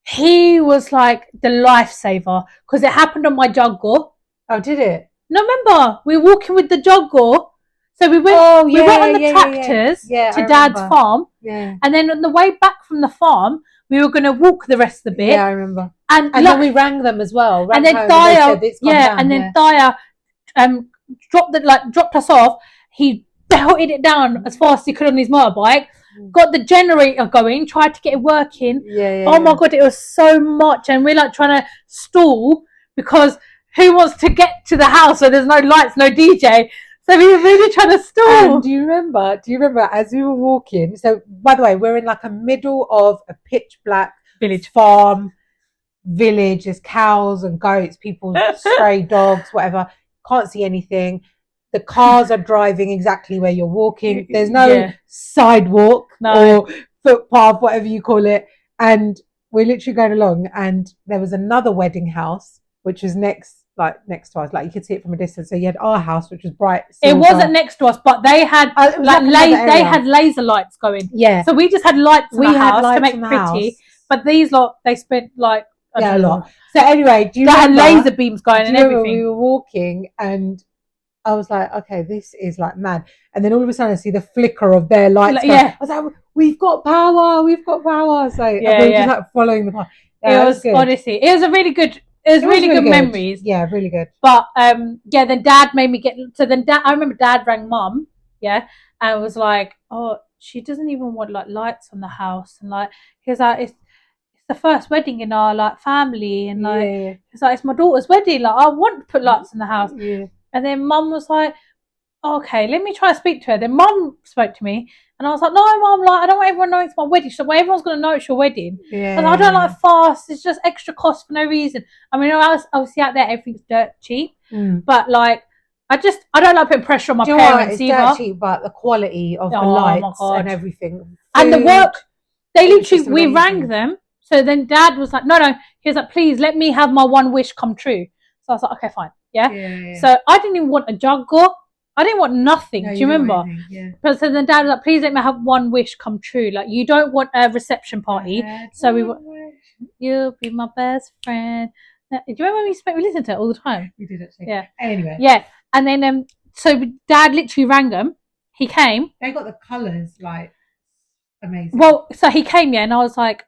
He was like the lifesaver because it happened on my juggle. Oh, did it? No, remember we were walking with the juggle. So we went on the tractors to Dad's farm. Yeah. And then on the way back from the farm, we were going to walk the rest of the bit. Yeah, I remember. And then we rang them as well. And then Daya, dropped us off. He belted it down as fast as he could on his motorbike. Got the generator going, tried to get it working. Oh my God, it was so much. And we're like trying to stall because who wants to get to the house where there's no lights, no DJ? So we were really trying to stall. And do you remember as we were walking? So, by the way, we're in like a middle of a pitch black farm village. There's cows and goats, people, stray dogs, whatever. Can't see anything. The cars are driving exactly where you're walking. There's no sidewalk or footpath, whatever you call it. And we're literally going along. And there was another wedding house, which was next to us, like you could see it from a distance. So you had our house, which was bright silver. It wasn't next to us, but they had they had laser lights going. Yeah, so we just had lights in the house to make it pretty. But these they spent like a lot. So anyway, they had laser beams going and everything. We were walking, and I was like, okay, this is like mad. And then all of a sudden, I see the flicker of their lights. I was like, we've got power. So we were just like following the path. It was honestly, it was a really good. It was really good memories. Yeah, really good. But then Dad made me get. So then I remember Dad rang Mum, and was like, "Oh, she doesn't even want like lights on the house," and like he was like, "It's the first wedding in our like family," and like it's like it's my daughter's wedding. Like I want to put lights in the house. Yeah. And then Mum was like, "Okay, let me try to speak to her." Then Mum spoke to me. And I was like, no, Mum, like, I don't want everyone to know it's my wedding. So everyone's going to know it's your wedding. Yeah. I don't like fast. It's just extra cost for no reason. I mean, obviously out there, everything's dirt cheap. But, like, I don't like putting pressure on my parents it's either. Dirt cheap, but the quality of the lights and everything. And the work, we rang them. So then Dad was like, no. He was like, please, let me have my one wish come true. So I was like, okay, fine. Yeah. So I didn't even want a juggle. I didn't want nothing. Do you remember? But so then Dad was like, please let me have one wish come true. Like, you don't want a reception party. So you'll be my best friend. Do you remember we listened to it all the time? We did actually. Yeah. Anyway. Yeah. And then so Dad literally rang them. He came. They got the colours like amazing. Well, so he came, and I was like,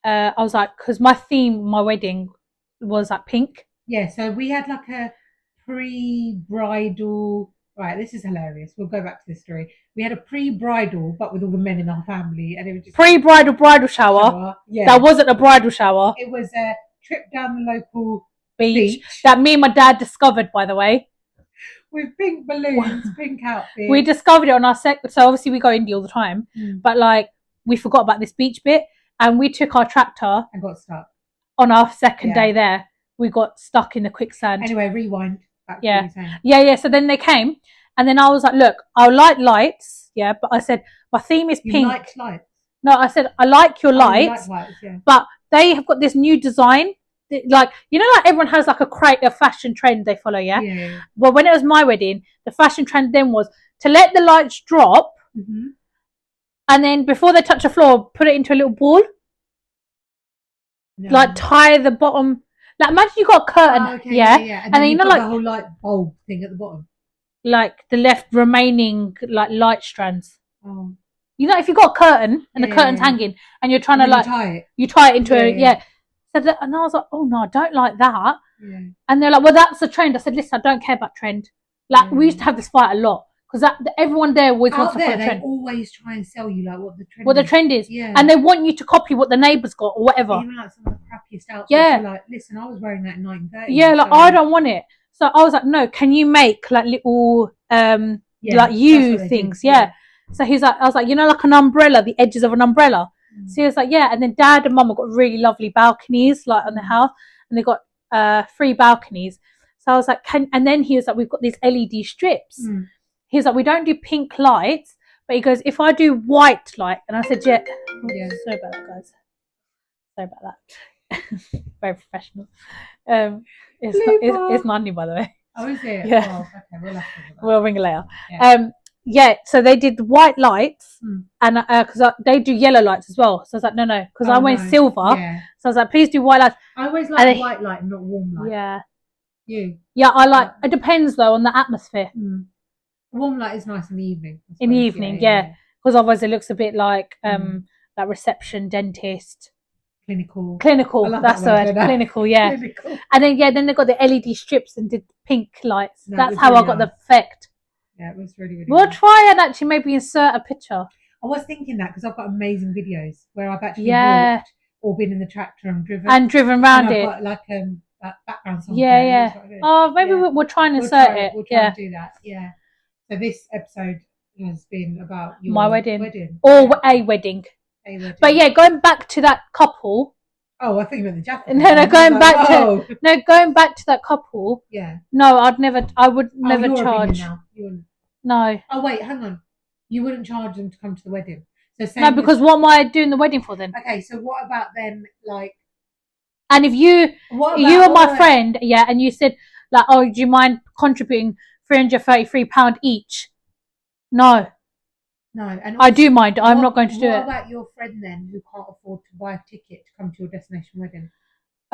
because my theme, my wedding was like pink. Yeah, so we had like a pre-bridal. Right, this is hilarious. We'll go back to this story. We had a pre-bridal, but with all the men in our family, and it was just pre-bridal bridal shower. Yeah, that wasn't a bridal shower. It was a trip down the local beach that me and my dad discovered, by the way, with pink balloons, pink outfits. We discovered it on our so obviously we go indie all the time, but like we forgot about this beach bit, and we took our tractor and got stuck on our second day there. We got stuck in the quicksand. Anyway, rewind back to yeah. what you were saying. Yeah. So then they came, and then I was like, look, I like lights, yeah, but I said my theme is pink. You liked lights? No, I said I like your lights, yeah. but they have got this new design. Like, you know, like everyone has like a fashion trend they follow, yeah. Well, when it was my wedding, the fashion trend then was to let the lights drop, and then before they touch the floor, put it into a little ball. No. Like tie the bottom. Like imagine you got a curtain, yeah. And then you know, like the whole light bulb thing at the bottom, like the left remaining like light strands. Oh. You know, if you got a curtain and the curtain's hanging, and you're trying to like you tie it into a So that, and I was like, oh no, I don't like that. Yeah. And they're like, well, that's a trend. I said, listen, I don't care about trend. Like we used to have this fight a lot because everyone there always wants to follow the trend. They always try and sell you like what the trend is. Yeah. And they want you to copy what the neighbours got or whatever. Even like some of the crappiest outfits. Yeah. Like, listen, I was wearing that in 1930. Yeah, like I don't want it. So I was like, no, can you make like little like you things? Yeah. So he's like, I was like, you know, like an umbrella, the edges of an umbrella. So he was like, yeah. And then dad and mum have got really lovely balconies like on the house, and they got 3 balconies. So I was like, and then he was like, we've got these LED strips. He was like, we don't do pink lights, but he goes, if I do white light, and I said, yeah. Sorry about that, guys. Sorry about that. Very professional. It's Nani, by the way. Oh, is it? Yeah. Oh, okay, we'll ring her later. Yeah. So they did white lights, and because they do yellow lights as well. So I was like, no, because I went silver. Yeah. So I was like, please do white lights. I always like white light and not warm light. Yeah. You? Yeah, I like. It depends though on the atmosphere. Warm light is nice in the evening. In the evening, yeah. Because otherwise it looks a bit like like reception, dentist. Clinical. That's the word. Clinical, yeah. Clinical. And then they got the LED strips and did pink lights. No, that's how really I got the effect. Yeah, it was really We'll try and actually maybe insert a picture. I was thinking that because I've got amazing videos where I've actually walked or been in the tractor and driven around it. I've got like that background song. Yeah. Oh, maybe we'll try and insert it. We'll try and do that. Yeah. So this episode has been about my wedding. Or a wedding. But yeah, going back to that couple. Oh, I think you meant the jacket. No, going back to that couple. Yeah. No, I would never charge. No. Oh wait, hang on. You wouldn't charge them to come to the wedding. So no, because what am I doing the wedding for then? Okay, so what about then like? And if you are my friend, and you said like, oh, do you mind contributing £333 each? No. No, and I do mind. I'm not going to do it. What about your friend then, who can't afford to buy a ticket to come to your destination wedding?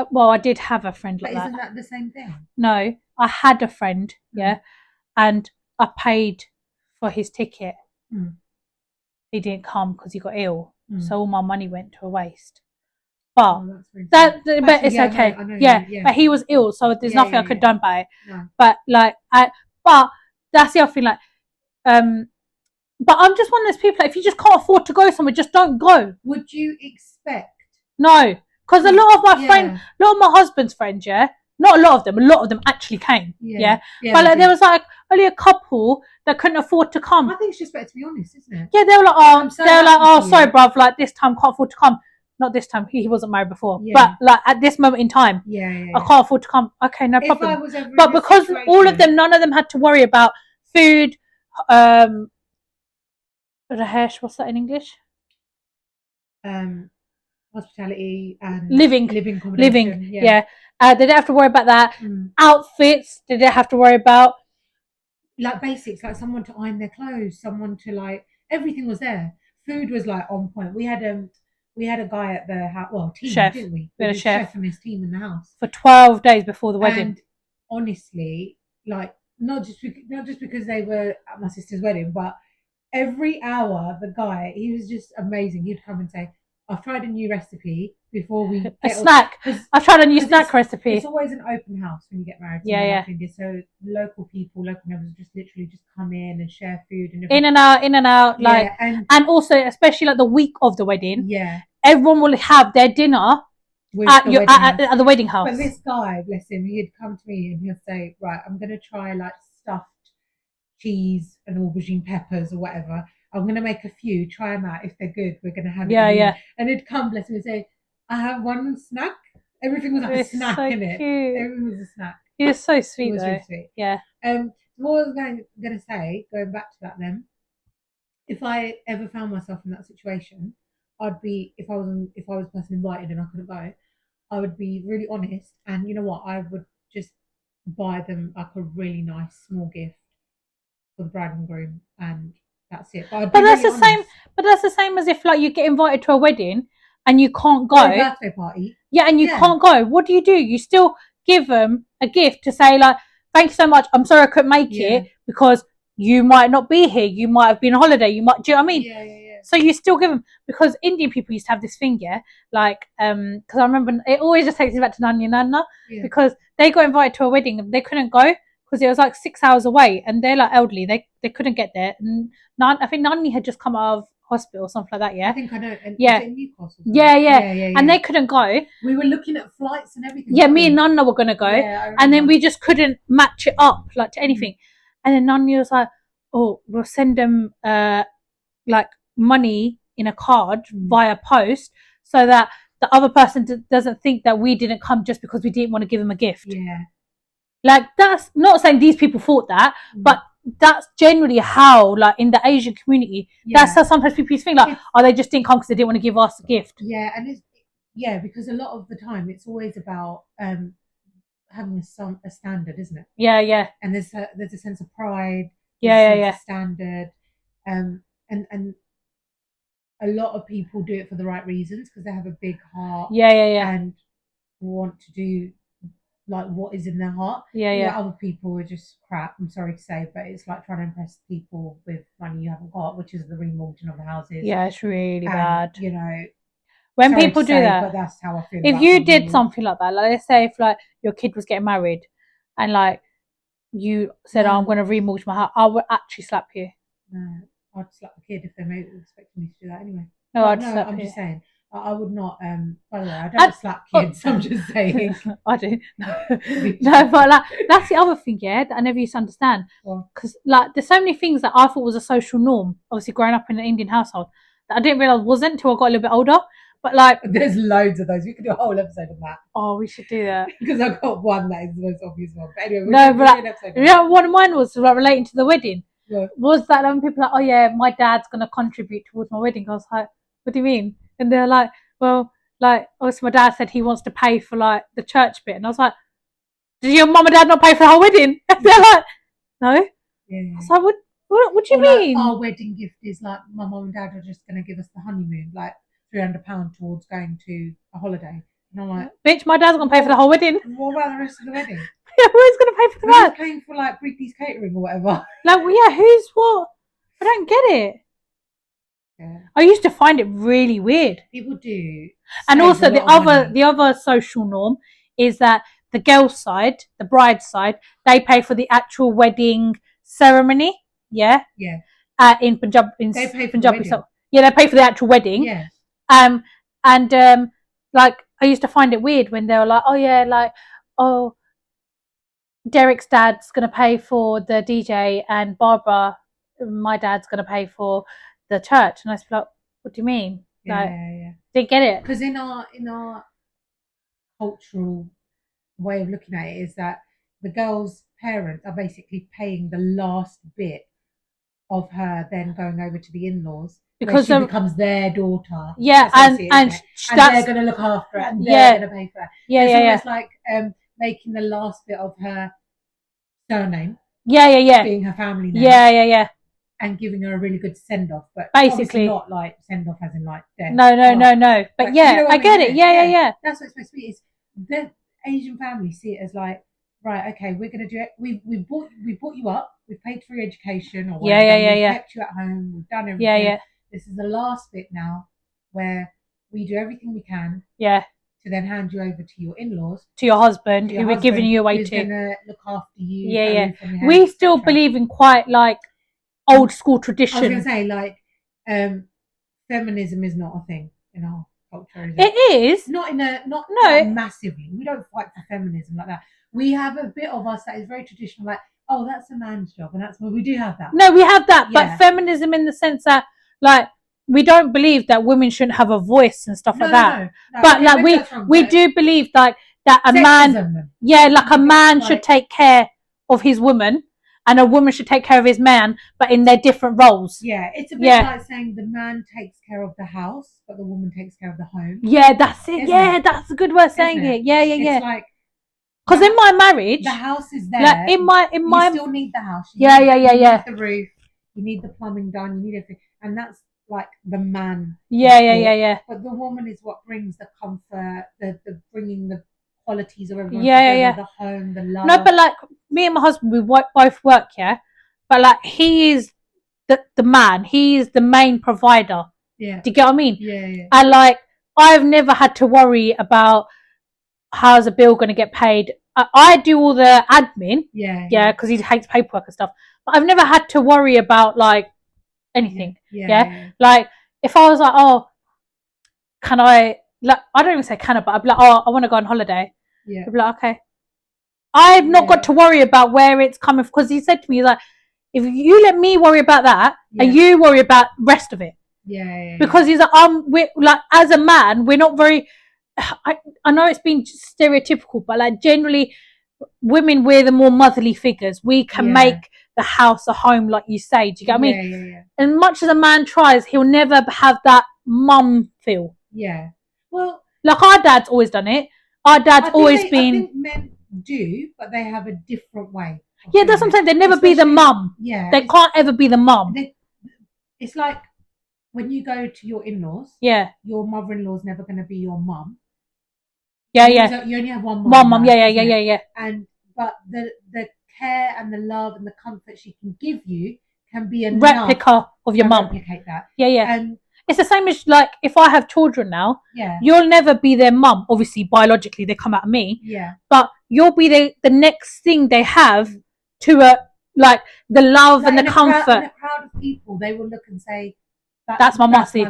Well, I did have a friend like that. But isn't that the same thing? No, I had a friend, and I paid for his ticket. He didn't come because he got ill, so all my money went to a waste. But but it's okay. I know, but he was ill, so there's nothing I could have done about it. No. But like, but that's the other thing. Like, but I'm just one of those people. Like, if you just can't afford to go somewhere, just don't go. Would you expect? No, because a lot of my friends, a lot of my husband's friends, not a lot of them actually came. Yeah. But like, there was like only a couple that couldn't afford to come. I think it's just better to be honest, isn't it? Yeah, they were like, sorry, bruv, like this time can't afford to come. Not this time. He wasn't married before, but like at this moment in time, I can't afford to come. Okay, no problem. But because all of them, none of them had to worry about food. What's that in English? Hospitality and living. Yeah. They didn't have to worry about that. Outfits, they didn't have to worry about. Like basics, like someone to iron their clothes, someone to like, everything was there. Food was like on point. We had a guy at the house, team, chef. Didn't we? We had a chef and his team in the house for 12 days before the wedding. And honestly, like not just because they were at my sister's wedding, but every hour the guy, he was just amazing. He'd come and say, I've tried a new recipe before we get a snack. I've tried a new snack recipe. It's always an open house when you get married. Yeah. So local members just literally just come in and share food and in and out, like, and also especially like the week of the wedding. Yeah, everyone will have their dinner at the wedding house. But this guy, bless him, he'd come to me and he'd say, right, I'm gonna try like stuffed cheese and aubergine peppers or whatever. I'm going to make a few, try them out. If they're good, we're going to have it. Yeah. And it'd come, bless me, and say, I have one snack. Everything was like a snack so in it. Cute. Everything was a snack. He was so sweet. It was though. really sweet. Yeah. What I was going to say, going back to that then, if I ever found myself in that situation, I'd be if I was the person invited and I couldn't go, I would be really honest, and you know what, I would just buy them like a really nice small gift for the bride and groom, and that's it. But that's the same. But that's the same as if like you get invited to a wedding and you can't go. Or a birthday party. Yeah, and you can't go. What do? You still give them a gift to say like, thank you so much. I'm sorry I couldn't make it because you might not be here. You might have been on holiday. You might. Do you know what I mean? Yeah. So you still give them, because Indian people used to have this thing, like because I remember it always just takes me back to Nani and Nana, because they got invited to a wedding and they couldn't go because it was like 6 hours away and they're like elderly, they couldn't get there, and I think Nani had just come out of hospital or something like that. I think I know. And yeah. Was it in Newcastle? Yeah. And they couldn't go. We were looking at flights and everything. Yeah, me and Nana were gonna go, and then we just couldn't match it up like to anything. And then Nani was like, "Oh, we'll send them like money in a card via post, so that the other person doesn't think that we didn't come just because we didn't want to give them a gift." Yeah. Like, that's not saying these people thought that, but that's generally how, like, in the Asian community, that's how sometimes people think, like, they just didn't come because they didn't want to give us a gift. Yeah, and because a lot of the time it's always about having a standard, isn't it? Yeah. And there's a sense of pride. Yeah. Standard, and a lot of people do it for the right reasons because they have a big heart. Yeah. And want to do like what is in their heart. Yeah. Other people are just crap. I'm sorry to say, but it's like trying to impress people with money you haven't got, which is the remortgaging of the houses. Yeah, it's really bad. You know, when people do that, but that's how I feel. If you did something like that, like let's say if like your kid was getting married, and like you said, I'm going to remortgage my house, I would actually slap you. No, I'd slap the kid if they expecting me to do that anyway. No, I'd slap you. I'm just saying. I would not. By the way, I don't slap kids. I'm just saying. I do. No, but like that's the other thing, that I never used to understand. Because like there's so many things that I thought was a social norm. Obviously, growing up in an Indian household, that I didn't realize wasn't until I got a little bit older. But like, there's loads of those. We could do a whole episode on that. Oh, we should do that because I've got one that is the most obvious one. But anyway, one of mine was like relating to the wedding. Yeah. Was that when people are like, oh yeah, my dad's gonna contribute towards my wedding? I was like, what do you mean? And they're like, well, like, obviously my dad said he wants to pay for like the church bit, and I was like, did your mum and dad not pay for the whole wedding? And they're like, no. Yeah. I was like, what do you mean? Like, our wedding gift is like my mum and dad are just gonna give us the honeymoon, like £300 towards going to a holiday. And I'm like, bitch, my dad's gonna pay for the whole wedding. What about the rest of the wedding? Yeah, who's gonna pay for the rest? Who's paying for like Preeti's catering or whatever? Like, well, yeah, who's what? I don't get it. Yeah. I used to find it really weird. People do. And also the other social norm is that the girl's side, the bride's side, they pay for the actual wedding ceremony. Yeah. Yeah. In Punjab, they pay for Punjabi, the wedding. Yeah, they pay for the actual wedding. Yeah. Like I used to find it weird when they were like, oh yeah, like, oh, Derek's dad's gonna pay for the DJ and Barbara, my dad's gonna pay for the church, and I was like, what do you mean? Like, didn't get it. Because in our cultural way of looking at it is that the girl's parents are basically paying the last bit of her then going over to the in-laws because she becomes their daughter. Yeah, and they're going to look after her and they're going to pay for her. It's like making the last bit of her surname. Yeah. Being her family name. Yeah. And giving her a really good send off, but basically not like send off as in like death. No. But like, yeah, I get it. Yeah. That's what it's supposed to be. Is the Asian families see it as like, right, okay, we're gonna do it. We brought you up. We've paid for your education, or whatever. We've kept you at home. We've done everything. Yeah. This is the last bit now, where we do everything we can. Yeah. To then hand you over to your in-laws, to your husband, who we're giving you away to. Who's gonna look after you. Yeah. We still believe in quite like old school tradition. I was going to say, like, feminism is not a thing in our culture, is it? It is. Not massively. We don't fight for feminism like that. We have a bit of us that is very traditional, like, oh, that's a man's job, and that's what we do have that. No, we have that, Yeah. but feminism in the sense that, like, we don't believe that women shouldn't have a voice and stuff like that. But okay, like maybe that's wrong, we but do believe like that a man, sexism. yeah, like a man Like- should take care of his woman, and a woman should take care of his man, but in their different roles. Yeah, it's a bit Yeah. like saying the man takes care of the house, but the woman takes care of the home. Yeah, that's it. Isn't Yeah, it? that's a good way of saying Isn't it. Yeah, yeah, yeah. It's like Because in my marriage, the house is there. like in my you still need the house. Yeah, need, yeah, yeah, you yeah. need the roof. You need the plumbing done. You need everything, and that's like the man. Yeah, yeah, yeah, yeah. But the woman is what brings the comfort, the bringing the qualities of everyone Yeah, together, yeah, yeah. the home, the love. No, but like me and my husband, we both work, yeah. But like he is the man. He is the main provider. Yeah. Do you get what I mean? Yeah, yeah. And like I've never had to worry about how's a bill going to get paid. I do all the admin. Yeah, because he hates paperwork and stuff. But I've never had to worry about like anything. Yeah. Like if I was like, oh, can I? Like I don't even say can I, but I'd be like, oh, I want to go on holiday. Yeah. I'd be like, okay. I've not got to worry about where it's coming from because he said to me, he's like, if you let me worry about that and you worry about the rest of it. Yeah. Because he's like, we're like as a man, we're not very. I know it's been stereotypical, but like generally, women we're the more motherly figures. We can make the house a home, like you say. Do you get what I mean? Yeah. And much as a man tries, he'll never have that mum feel. Yeah. Well, like our dad's always done it. Our dad's always been. I think men do, but they have a different way. Yeah, that's what I'm saying. They never be the mum. Yeah. They can't ever be the mum. It's like when you go to your in-laws. Yeah. Your mother-in-law's never going to be your mum. Yeah, yeah. You only have one mum. One mum. Yeah. But the care and the love and the comfort she can give you can be a replica of your mum. Replicate that. Yeah. And it's the same as like if I have children now. Yeah. You'll never be their mum. Obviously, biologically, they come out of me. Yeah. But you'll be the next thing they have to like the love and the comfort. In a crowd of people, they will look and say, that's my mussy.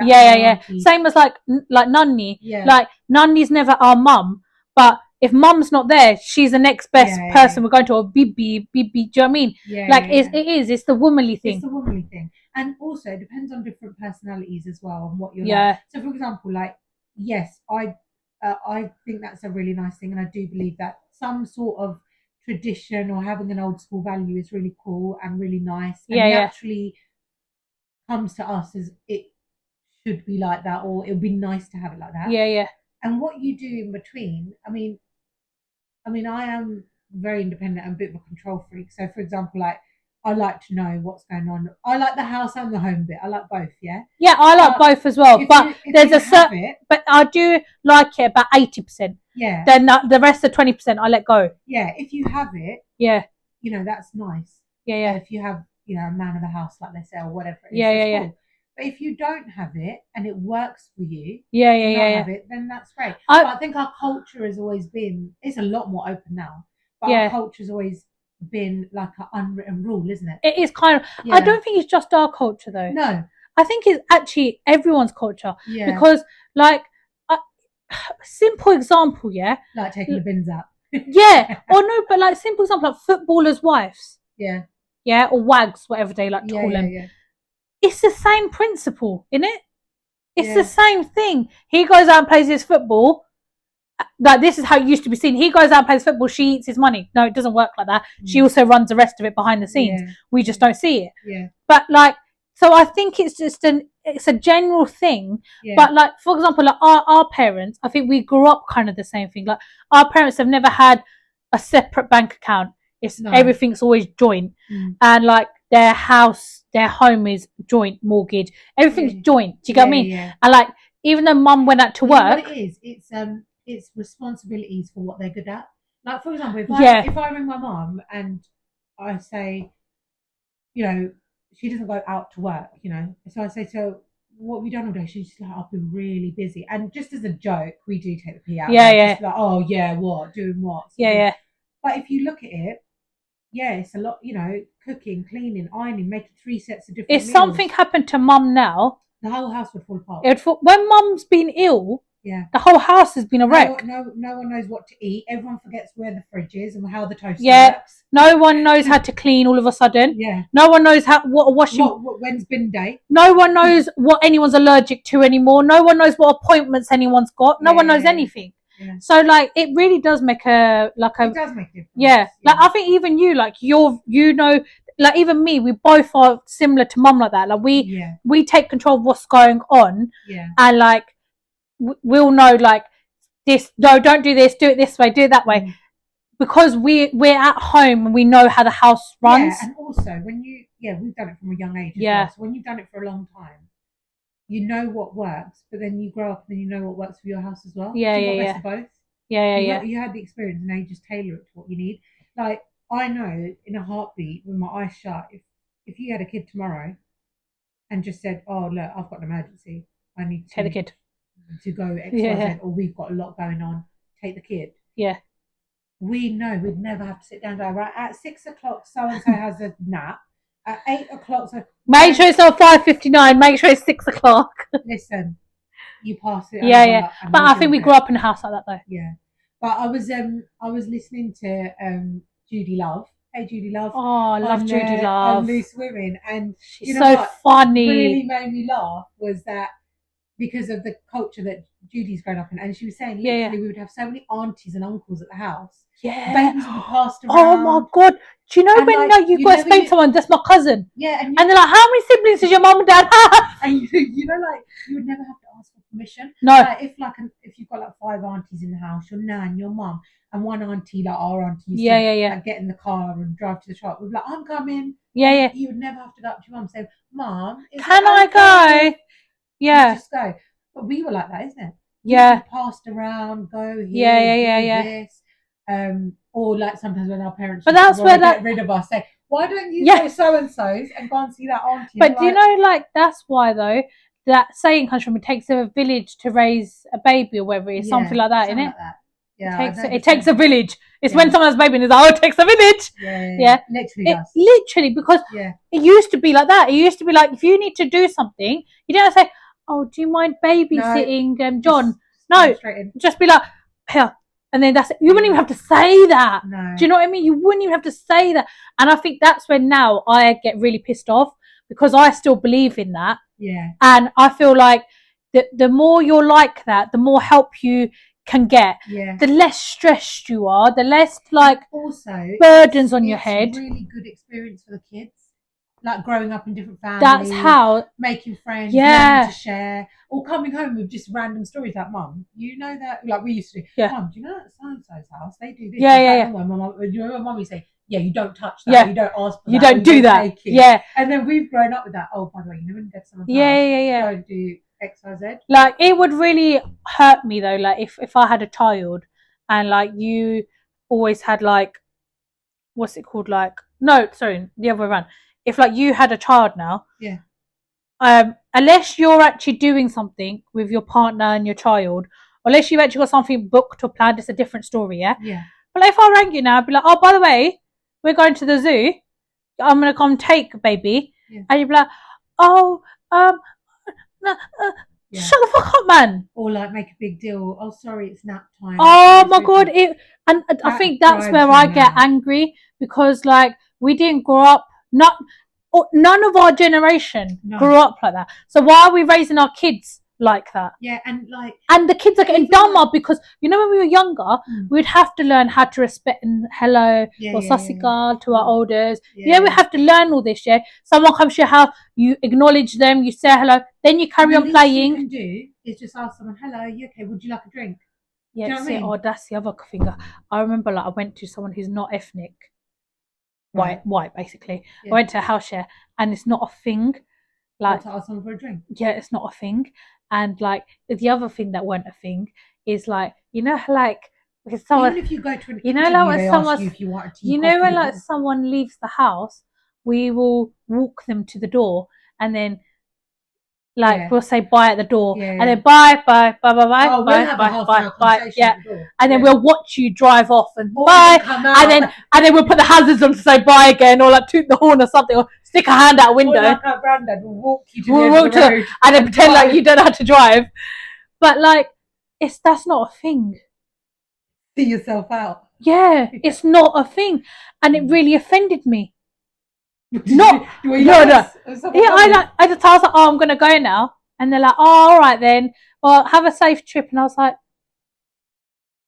Yeah. Same as like Nunny. Yeah. Like Nunny's never our mum, but if mum's not there, she's the next best person we're going to. Or Bibi. Do you know what I mean? Yeah. Like it's the womanly thing. It's the womanly thing, and also it depends on different personalities as well and what you're like. So, for example, like yes, I think that's a really nice thing, and I do believe that some sort of tradition or having an old school value is really cool and really nice. And naturally comes to us as it should be like that, or it would be nice to have it like that. Yeah. And what you do in between, I mean, I am very independent and a bit of a control freak. So, for example, like I like to know what's going on. I like the house and the home bit. I like both. Yeah. Yeah, I like both as well. But there's a certain. But I do like it about 80%. Yeah. Then the rest of 20% I let go. Yeah. If you have it. Yeah. You know that's nice. Yeah. If you have a man of the house like they say or whatever it is. Yeah. Cool. But if you don't have it and it works for you, have it, then that's great. But I think our culture has always been, it's a lot more open now, but our culture has always been like an unwritten rule, isn't it? It is kind of, I don't think it's just our culture though. No. I think it's actually everyone's culture. Yeah. Because like, simple example, like taking the bins out. Or no, but like simple example, like footballers' wives. Yeah, or wags, whatever they like to call them. Yeah. It's the same principle, isn't it? It's the same thing. He goes out and plays his football. Like this is how it used to be seen. He goes out and plays football. She eats his money. No, it doesn't work like that. She also runs the rest of it behind the scenes. We just don't see it. Yeah. But like, so I think it's just it's a general thing. But like, for example, like our parents, I think we grew up kind of the same thing. Like our parents have never had a separate bank account. It's everything's always joint, and like their house, their home is joint mortgage. Everything's joint. Do you get what I mean? Yeah. And like, even though mum went out to work, what it is, it's responsibilities for what they're good at. Like for example, if I ring my mum and I say, she doesn't go out to work, so I say to her, what have you done all day? She's just like, I've been really busy, and just as a joke, we do take the pee out. Just like, oh yeah, what doing what? But if you look at it. Yeah, it's a lot, cooking, cleaning, ironing, making 3 sets of different meals. Something happened to mum now, the whole house would fall apart. When mum's been ill, Yeah. The whole house has been a wreck. No one knows what to eat. Everyone forgets where the fridge is and how the toaster works. No one knows how to clean all of a sudden. Yeah. No one knows what a washing. When's bin day? No one knows what anyone's allergic to anymore. No one knows what appointments anyone's got. No one knows anything. Yeah. So like it really does make it does make a difference. Yeah. Like I think even you, like like even me, we both are similar to mum like that. Like we take control of what's going on. Yeah. And like we'll know like this. No, don't do this. Do it this way. Do it that way. Because we're at home and we know how the house runs. Yeah, and also when we've done it from a young age. So when you've done it for a long time, you know what works, but then you grow up and then you know what works for your house as well. Yeah, so you got best of both. You had the experience and now you just tailor it to what you need. Like I know in a heartbeat with my eyes shut, if you had a kid tomorrow and just said, "Oh look, I've got an emergency. I need to take the kid to go X, Y, Z, or we've got a lot going on. Take the kid." Yeah. We know we'd never have to sit down and go, right, at 6 o'clock, so-and-so has a nap. At 8 o'clock, so... Make sure it's not 5:59. Make sure it's 6 o'clock. Listen, you pass it. Yeah. But I think we grew up in a house like that, though. Yeah. But I was listening to Judy Love. Hey, Judy Love. Oh, I love Judy Love. On Loose Women. And she's so funny. What really made me laugh was that because of the culture that Judy's grown up in, and she was saying literally we would have so many aunties and uncles at the house. Yeah, babies would be passed around. Oh my god! Do you know when you've got to explain to someone that's my cousin? Yeah, and they're like, "How many siblings is your mum and dad have?" And you know, like you would never have to ask for permission. No, like, if you've got like 5 aunties in the house, your nan, your mum, and one auntie, like our auntie, used to like, get in the car and drive to the shop. We'd be like, "I'm coming." Yeah. You would never have to go up to your mum and say, "Mum, can I go?" Yeah, just go. But we were like that, isn't it? Yeah. Passed around, go here, yeah. This. Or like sometimes when our parents get rid of us, say, "Why don't you go so-and-so's and go and see that auntie?" But do you know, like, that's why though, that saying comes from, it takes a village to raise a baby or whatever it is, something like that, isn't it? Like that. Yeah, it takes a village. It's when someone has a baby and it's like, "Oh, it takes a village." Yeah. Literally, because it used to be like that. It used to be like, if you need to do something, you don't say, "Oh, do you mind babysitting John?" No, just be like, "Here." And then that's it. You wouldn't even have to say that. No. Do you know what I mean? You wouldn't even have to say that. And I think that's when now I get really pissed off, because I still believe in that. Yeah. And I feel like the more you're like that, the more help you can get. Yeah. The less stressed you are, the less like also burdens on your head. It's a really good experience for the kids. Like growing up in different families. That's how. Making friends, learning to share, or coming home with just random stories like, "Mum, you know that," like we used to do. Mum, do you know at so-and-so's house they do this? Yeah. Do you remember Mum would say, "Yeah, you don't touch that. You don't ask for that. You don't do that." Yeah. And then we've grown up with that. Oh, by the way, you know when you go to someone's house, don't do X, Y, Z. Like it would really hurt me though. Like if I had a child and like you always had like, what's it called? Like, no, sorry, the other way around. If like you had a child now, unless you're actually doing something with your partner and your child, unless you've actually got something booked or planned, it's a different story, yeah. But like, if I rang you now, I'd be like, "Oh, by the way, we're going to the zoo. I'm gonna come take baby," and you'd be like, "Oh, shut the fuck up, man." Or like make a big deal. "Oh, sorry, it's nap time." Oh my god, I think that's where I get angry, because like we didn't grow up. None of our generation grew up like that. So why are we raising our kids like that? Yeah, and the kids are getting dumber because you know when we were younger, we'd have to learn how to respect and hello or sassy-gal to our elders. Yeah, we have to learn all this. Yeah, someone comes to your house, you acknowledge them, you say hello, then you carry on playing. What you can do is just ask someone, "Hello, you okay? Would you like a drink?" Yeah, that's the other thing. I remember like I went to someone who's not ethnic. White basically. I went to a house share and it's not a thing. Like to ask someone for a drink. Yeah, it's not a thing. And like the other thing that weren't a thing is like, you know, like if someone, even if you go to an you know, like when someone, you if you wanted to, you know, when like someone leaves the house, we will walk them to the door and then like we'll say bye at the door and then bye. Yeah, and then we'll watch you drive off and bye, and then we'll put the hazards on to say bye again, or like toot the horn or something, or stick a hand out a window. Or like our granddad will walk you to the road and then pretend like you don't know how to drive. But like that's not a thing. See yourself out. Yeah, it's not a thing, and it really offended me. No. No. Yeah, I just I was like, oh, I'm gonna go now, and they're like, oh, all right then. Well, have a safe trip, and I was like,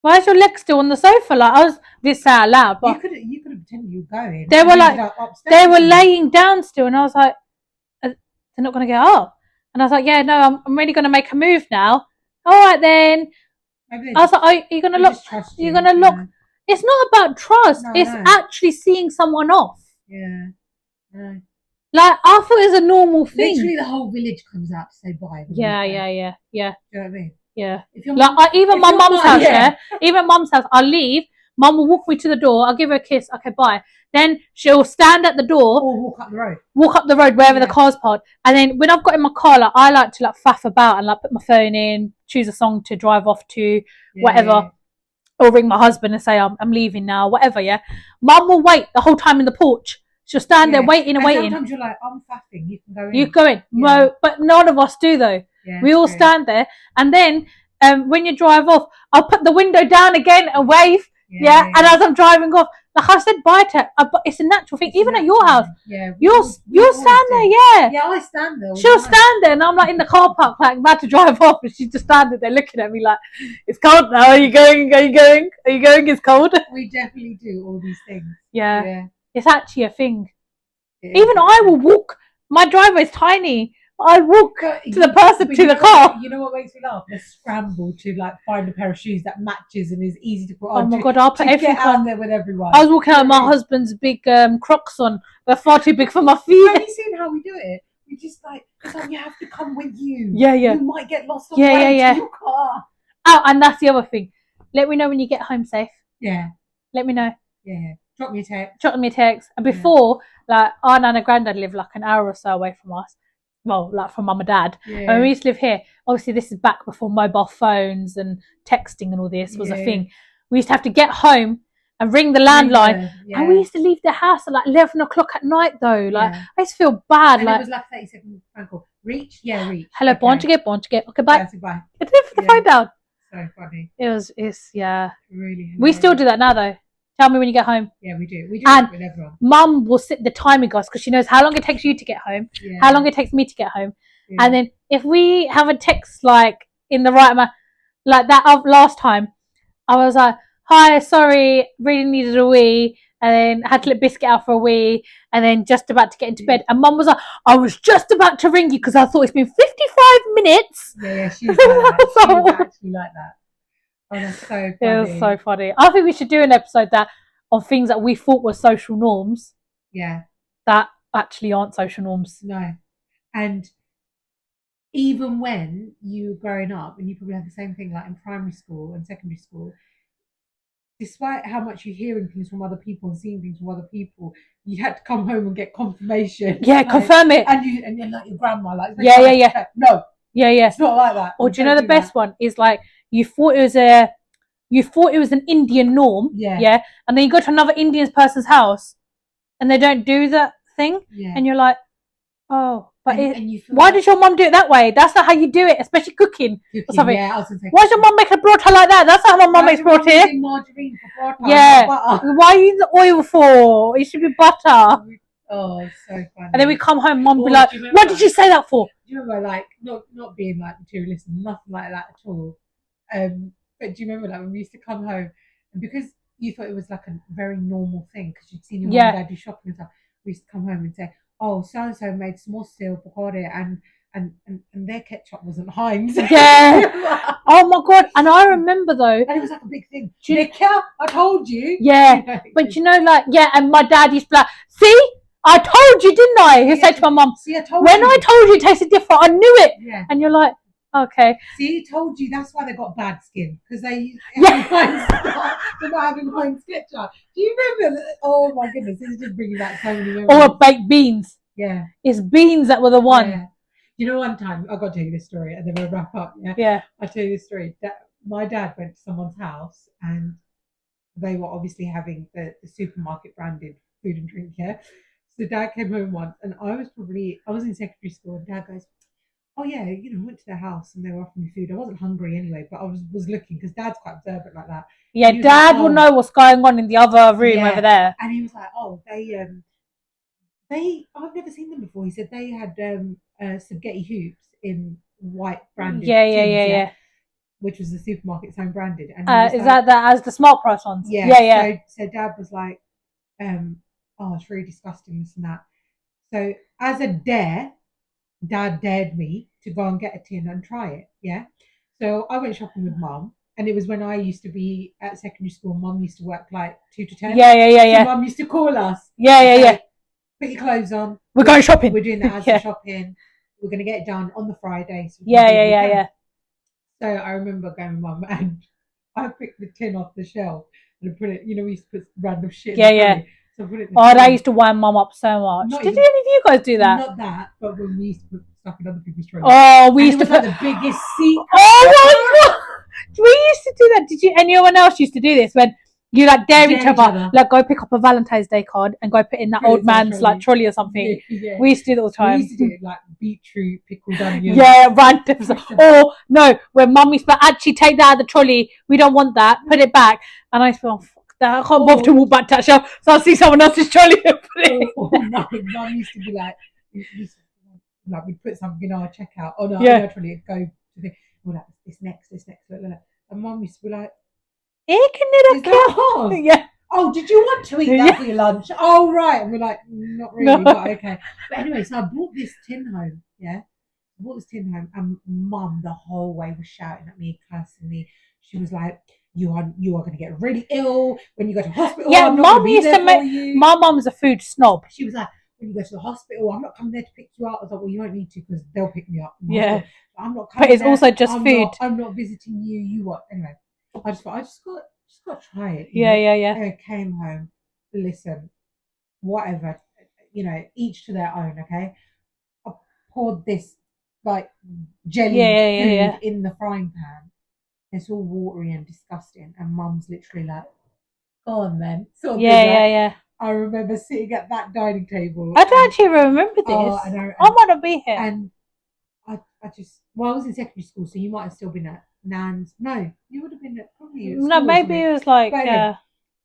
why is your leg still on the sofa? Like I was this out loud, but you could have pretended you were going. they were like, they were laying down still, and I was like, they're not gonna get up, and I was like, yeah, no, I'm really gonna make a move now. All right then. I was like, oh, you're gonna look. You're gonna look. It's not about trust. No, it's actually seeing someone off. Yeah. No. Like I thought it was a normal thing. Literally, the whole village comes out to say bye. Yeah. Do you know what I mean? Yeah. If you're like even my mum's house, even mum's house, I'll leave. Mum will walk me to the door. I'll give her a kiss. Okay, bye. Then she'll stand at the door or walk up the road. Walk up the road wherever the car's parked. And then when I've got in my car, like I like to like faff about and like put my phone in, choose a song to drive off to, whatever. Or ring my husband and say I'm leaving now, whatever. Yeah. Mum will wait the whole time in the porch. She'll stand there waiting and waiting. Sometimes you're like, I'm faffing. You can go in. You go in. No, but none of us do though. Yeah, we all stand there, and then when you drive off, I'll put the window down again and wave. Yeah. And as I'm driving off, like I said bye to her, but it's a natural thing. Even at your house, you'll stand there. Yeah, I stand there. She'll stand there, and I'm like in the car park, like about to drive off, and she's just standing there looking at me like, "It's cold now. Are you going? Are you going? Are you going? It's cold." We definitely do all these things. Yeah. It's actually a thing. Even I will walk. My driveway is tiny. I walk to the person to the car. You know what makes me laugh? The scramble to like find a pair of shoes that matches and is easy to put on. Oh my god, I'll put everything out there with everyone. I was walking out with my husband's big Crocs on. They're far too big for my feet. Have you seen how we do it? We just like, you have to come with you. Yeah. You might get lost on the way to your car. Oh, and that's the other thing. Let me know when you get home safe. Yeah. Let me know. Yeah. Drop me a text. Drop me a text. And before, like our nan and granddad lived like an hour or so away from us. Well, like from mum and dad. Yeah. And we used to live here. Obviously, this is back before mobile phones and texting and all this was a thing. We used to have to get home and ring the landline. Yeah. And we used to leave the house at like 11 o'clock at night though. Like I used to feel bad. And like it was like 30-second phone call. Reach? Yeah, reach. Hello, okay. Bon to get. Okay, bye. Yeah, bye. I didn't put the phone down. So funny. It's really hilarious. We still do that now though. Tell me when you get home. Yeah, we do. We do and it with everyone. Mum will sit the timing us because she knows how long it takes you to get home, how long it takes me to get home. Yeah. And then if we have a text like in the right amount, like that of last time, I was like, hi, sorry, really needed a wee, and then had to let Biscuit out for a wee, and then just about to get into bed. And Mum was like, I was just about to ring you because I thought it's been 55 minutes. Yeah, she's like that. She's actually like that. Oh, that's so funny. It was so funny. I think we should do an episode of things that we thought were social norms. Yeah. That actually aren't social norms. No. And even when you were growing up, and you probably had the same thing like in primary school and secondary school, despite how much you're hearing things from other people and seeing things from other people, you had to come home and get confirmation. Yeah, like, confirm it. And then like your grandma, like, yeah. No. Yeah. It's not like that. Or do you know the best one is like you thought it was an Indian norm, yeah, and then you go to another Indian person's house, and they don't do that thing, and you're like, oh, but why did your mum do it that way? That's not how you do it, especially cooking or something. Yeah, I was gonna say, why does your mum make a paratha like that? That's not how my mum makes paratha here. Margarine for paratha, yeah, why are you using the oil for? It should be butter. Oh, it's so funny. And then we come home, mum be like, what did you say that for? Do you remember, like, not being like materialistic, nothing like that at all. But do you remember like when we used to come home, and because you thought it was like a very normal thing because you'd seen your mum and dad do shopping and stuff, we used to come home and say, oh, so and so made small steel pakora and their ketchup wasn't Heinz. Yeah. Oh my god. And I remember though, and it was like a big thing. I told you. Yeah. But you know, like, and my dad used to be like, see, I told you, didn't I? He'd say to my mum, see, I told when you. I told you it tasted different, I knew it. Yeah. And you're like, okay. See, I told you that's why they got bad skin because they're not having Heinz ketchup. Do you remember? Oh my goodness, this is just bringing back so many memories. Or baked beans. Yeah, it's beans that were the one. Yeah. You know, one time I've got to tell you this story, and then we'll wrap up. Yeah. I'll tell you this story. My dad went to someone's house, and they were obviously having the supermarket branded food and drink. Yeah. So Dad came home once, and I was in secondary school, and Dad goes, oh yeah, you know, I went to their house and they were offering me food. I wasn't hungry anyway, but I was looking because Dad's quite observant like that. Yeah, And he was like, Dad will oh, know what's going on in the other room over yeah. there. And he was like, oh, they I've never seen them before. He said they had spaghetti hoops in white branded Yeah, yeah, tins, yeah, yeah, yeah. which was the supermarket's own branded. And he was Is like, that as the smart price ones? yeah. Yeah, yeah. So Dad was like, oh, it's really disgusting, this and that. So as a dare, Dad dared me to go and get a tin and try it. Yeah. So I went shopping with Mum, and it was when I used to be at secondary school. Mum used to work like 2 to 10. Yeah, yeah, yeah, So yeah. Mum used to call us. Yeah, yeah, yeah. Put your clothes on. We're going shopping. We're doing the Asda Yeah. shopping. We're going to get it done on the Friday. So Yeah, yeah, yeah, yeah. So I remember going with Mum, and I picked the tin off the shelf and I put it. You know, we used to put random shit. Yeah, in the yeah. trolley. So I put it in the Oh, trolley. that used to wind Mum up so much. Not Did even- any of you guys do that? Not that, but when we used to put stuff in other people's trolleys. Oh, we And used it to was put. like the biggest secret. Oh my god! We used to do that. Did you? Anyone else used to do this when you like dare each other? Like go pick up a Valentine's Day card and go put in that Put it old in the man's trolley. like trolley or something. Yeah. We used to do it all the We time. used to do it like beetroot, pickled onions. Yeah, random stuff. Or no, when mummy but actually take that out of the trolley. We don't want that. Put it back. And I thought, oh, fuck that. I can't bother to walk back to that shelf. So I'll see someone else's trolley and put it. Mum used to be like, we'd put something in our checkout on our trolley and go to the. We're like, this next. And Mum used to be like, is that hard? Yeah. Oh, did you want to eat that for your lunch? Oh, right. And we're like, not really, but okay. But anyway, so I brought this tin home, yeah? I brought this tin home, and Mum the whole way was shouting at me, cursing me. She was like, you are going to get really ill when you go to hospital. Yeah, Mum used to make. My mum's a food snob. She was like, when you go to the hospital, I'm not coming there to pick you up. I was like, well, you won't need to because they'll pick me up. Yeah. I'm not coming. But it's also just food. I'm not visiting you. You what? Anyway, I just got to try it. Yeah. And I came home. Listen, whatever, each to their own. Okay, I poured this like jelly food in the frying pan. It's all watery and disgusting, and Mum's literally like, "Go on, then." Yeah. I remember sitting at that dining table. I don't actually remember this. I might not be here. And I was in secondary school, so you might have still been at Nan's. No, you would have been at probably. At no, maybe it was like.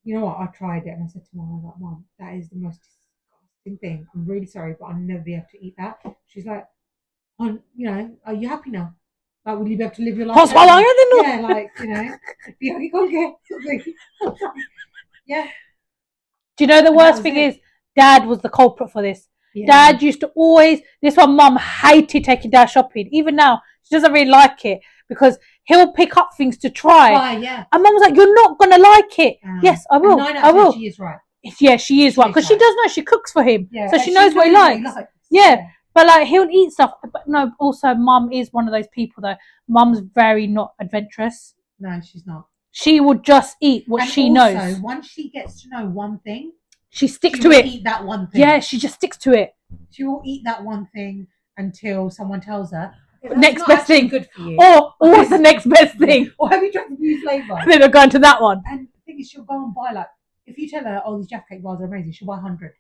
You know what? I tried it and I said to Mum, I was like, Mum, that is the most disgusting thing. I'm really sorry, but I'll never be able to eat that. She's like, are you happy now? Like, will you be able to live your life? Yeah, like, you can't get something. Yeah. Do you know the worst thing is, Dad was the culprit for this. Yeah. Dad used to always. This one, Mum hated taking Dad shopping. Even now, she doesn't really like it because he'll pick up things to try. Yeah. And Mum was like, "You're not gonna like it." Yes, I will. I will. She is right. Yeah, she is right because she does know she cooks for him, so she knows what he likes. Yeah. But like he'll eat stuff. But no, also Mum is one of those people though. Mum's very not adventurous. No, she's not. She will just eat what she knows. Once she gets to know one thing, she sticks to it. Eat that one thing. Yeah, she just sticks to it. She will eat that one thing until someone tells her next best thing. Good for you. Or what's the next best thing? Or have you tried the new flavour? And then they'll go into that one. And the thing is, she'll go and buy like, if you tell her, oh, these Jaffa cake bars are amazing, she'll buy 100.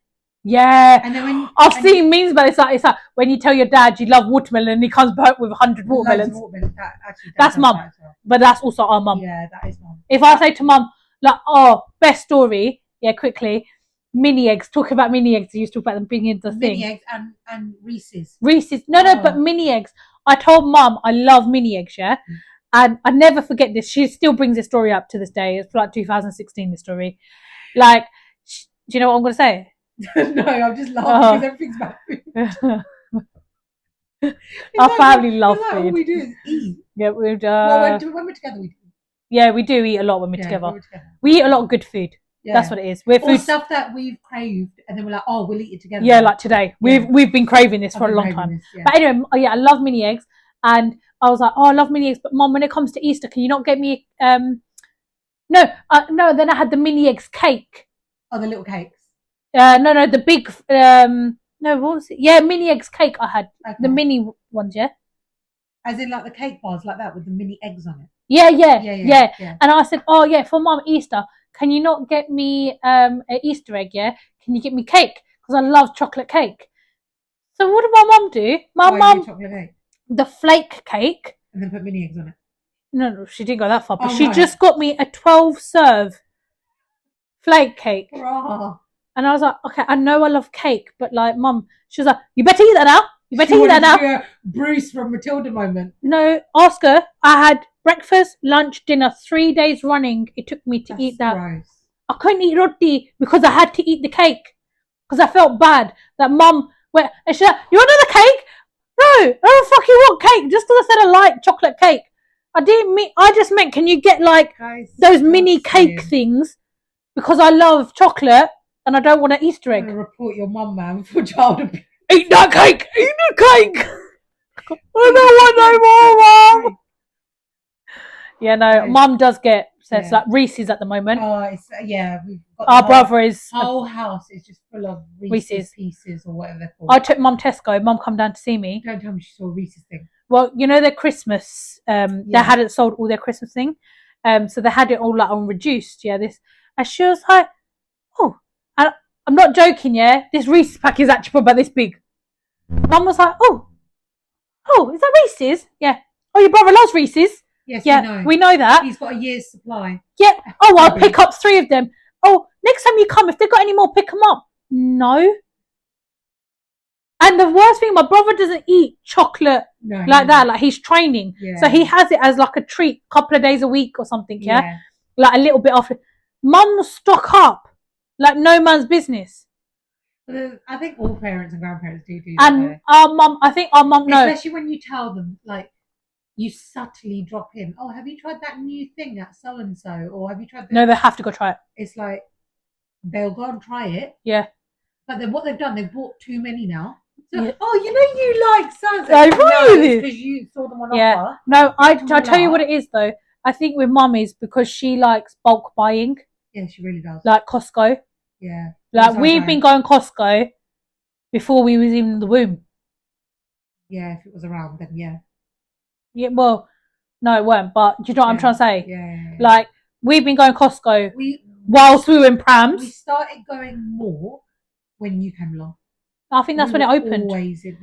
Yeah. And then I've seen memes about it. It's like when you tell your dad you love watermelon and he comes back with 100 watermelons. That's Mum. Well. But that's also our Mum. Yeah, that is Mum. If I say to Mum, like, oh, best story, quickly, mini eggs, talk about mini eggs. I used to talk about them being in the thing. Mini eggs and Reese's. No, but mini eggs. I told Mum I love mini eggs, yeah? And I never forget this. She still brings this story up to this day. It's like 2016, this story. Like, do you know what I'm going to say? No, I'm just laughing because everything's about food. Our family loves food. All we do is eat. Yeah, when we're together, we do. Yeah, we do eat a lot when we're together. We eat a lot of good food. Yeah. That's what it is. We're food stuff that we've craved, and then we're like, oh, we'll eat it together. Yeah, like today. We've been craving this for a long time. But anyway, I love mini eggs, and I was like, oh, I love mini eggs, but Mum, when it comes to Easter, can you not get me no. Then I had the mini eggs cake. Oh, the little cakes. No, the big no, what was it? Yeah, mini eggs cake I had. Okay. The mini ones, yeah. As in like the cake bars like that with the mini eggs on it. Yeah. And I said, oh yeah, for Mum Easter, can you not get me an Easter egg, yeah? Can you get me cake? Because I love chocolate cake. So what did my mum do? My mum chocolate cake. the flake cake. And then put mini eggs on it. No, she didn't go that far. But Oh, she right. just got me a 12-serve flake cake. Oh. And I was like, okay, I know I love cake, but like, Mum, she was like, you better eat that now. You better eat that now. Bruce from Matilda moment. No, ask her. I had breakfast, lunch, dinner, 3 days running. It took me to eat that. Gross. I couldn't eat roti because I had to eat the cake because I felt bad that Mum went and she's like, you want another cake? No, I don't fucking want cake. Just because I said I like chocolate cake. I just meant, can you get like those mini cake things? Because I love chocolate and I don't want an Easter egg. I'm going to report your mum, man, for child abuse. Eat that cake! Eat the cake! I don't want no more, Mum! Yeah, no, Mum does get says like Reese's at the moment. Oh, it's, yeah. We've got our brother is whole house is just full of Reese's pieces or whatever they're called. I took Mum Tesco. Mum come down to see me. Don't tell me she saw a Reese's thing. Well, you know their Christmas. They hadn't sold all their Christmas thing, so they had it all like on reduced. Yeah, this, and she was like, "Oh," and I'm not joking. Yeah, this Reese's pack is actually about this big. Mum was like, "Oh, is that Reese's? Yeah. Oh, your brother loves Reese's. Yes, yeah, we know that. He's got a year's supply. Yeah. Oh, I'll pick up 3 of them. Oh, next time you come, if they've got any more, pick them up. No. And the worst thing, my brother doesn't eat chocolate that. Like he's training, so he has it as like a treat, a couple of days a week or something. Yeah, like a little bit off. Mum will stock up like no man's business. I think all parents and grandparents do that. And our mum, I think our mum knows. Especially when you tell them, like, you subtly drop in, oh, have you tried that new thing at so and so, or have you tried that? No, they have to go try it. It's like they'll go and try it. Yeah. But then what they've done, they've bought too many now. So, oh, you know you like so-and-so. I really because you saw them on offer. No, I tell you what it is though. I think with Mum is because she likes bulk buying. Yeah, she really does. Like Costco. Yeah. Like we've been going Costco before we was even in the womb. Yeah, if it was around then, yeah. Yeah, well, no, it weren't. But do you know what I'm trying to say? Yeah. Like we've been going Costco whilst we were in prams. We started going more when you came along. I think that's when it opened. Always, it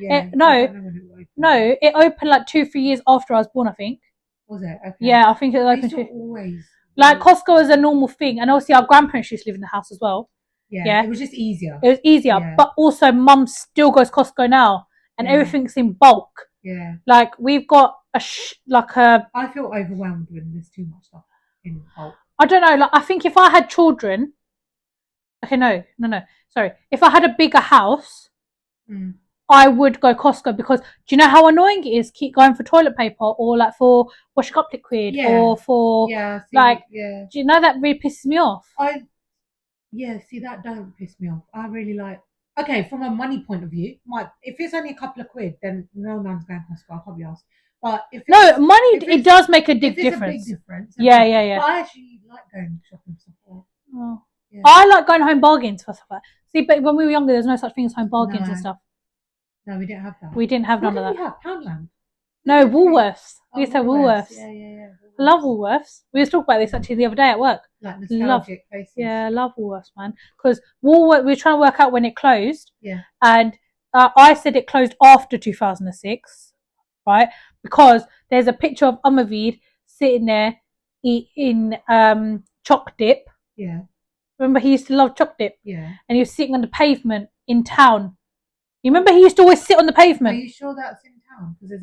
opened like 2-3 years after I was born. I think. Was it? Okay. Yeah, I think it opened too. Always. Like Costco is a normal thing, and obviously our grandparents used to live in the house as well. Yeah. It was just easier. But also Mum still goes Costco now, and everything's in bulk. Yeah. Like we've got I feel overwhelmed when there's too much stuff in bulk. I don't know. Like I think if I had children. Okay, no. Sorry. If I had a bigger house, I would go Costco because do you know how annoying it is? Keep going for toilet paper or like for washing up liquid or for do you know that really pisses me off? See that don't piss me off. I really like. Okay, from a money point of view, if it's only a couple of quid, then no man's going to Costco. I can't be asked. But if money, it does make a big difference. A big difference. Yeah. But I actually like going shopping for stuff. Oh. Yeah. I like going home bargains for stuff like that. See, but when we were younger, there's no such thing as home bargains and stuff. No, we didn't have that. We didn't have none of that. What did we have? Poundland? No, Woolworths. We used to have Woolworths. Yeah. I love Woolworths. We were talking about this actually the other day at work. Like nostalgic places. Yeah, I love Woolworths, man. Because Woolworths, we were trying to work out when it closed. Yeah. And I said it closed after 2006, right? Because there's a picture of Umavid sitting there eating choc dip. Yeah. Remember, he used to love choc dip. Yeah. And he was sitting on the pavement in town. You remember he used to always sit on the pavement? Are you sure that's in town? Because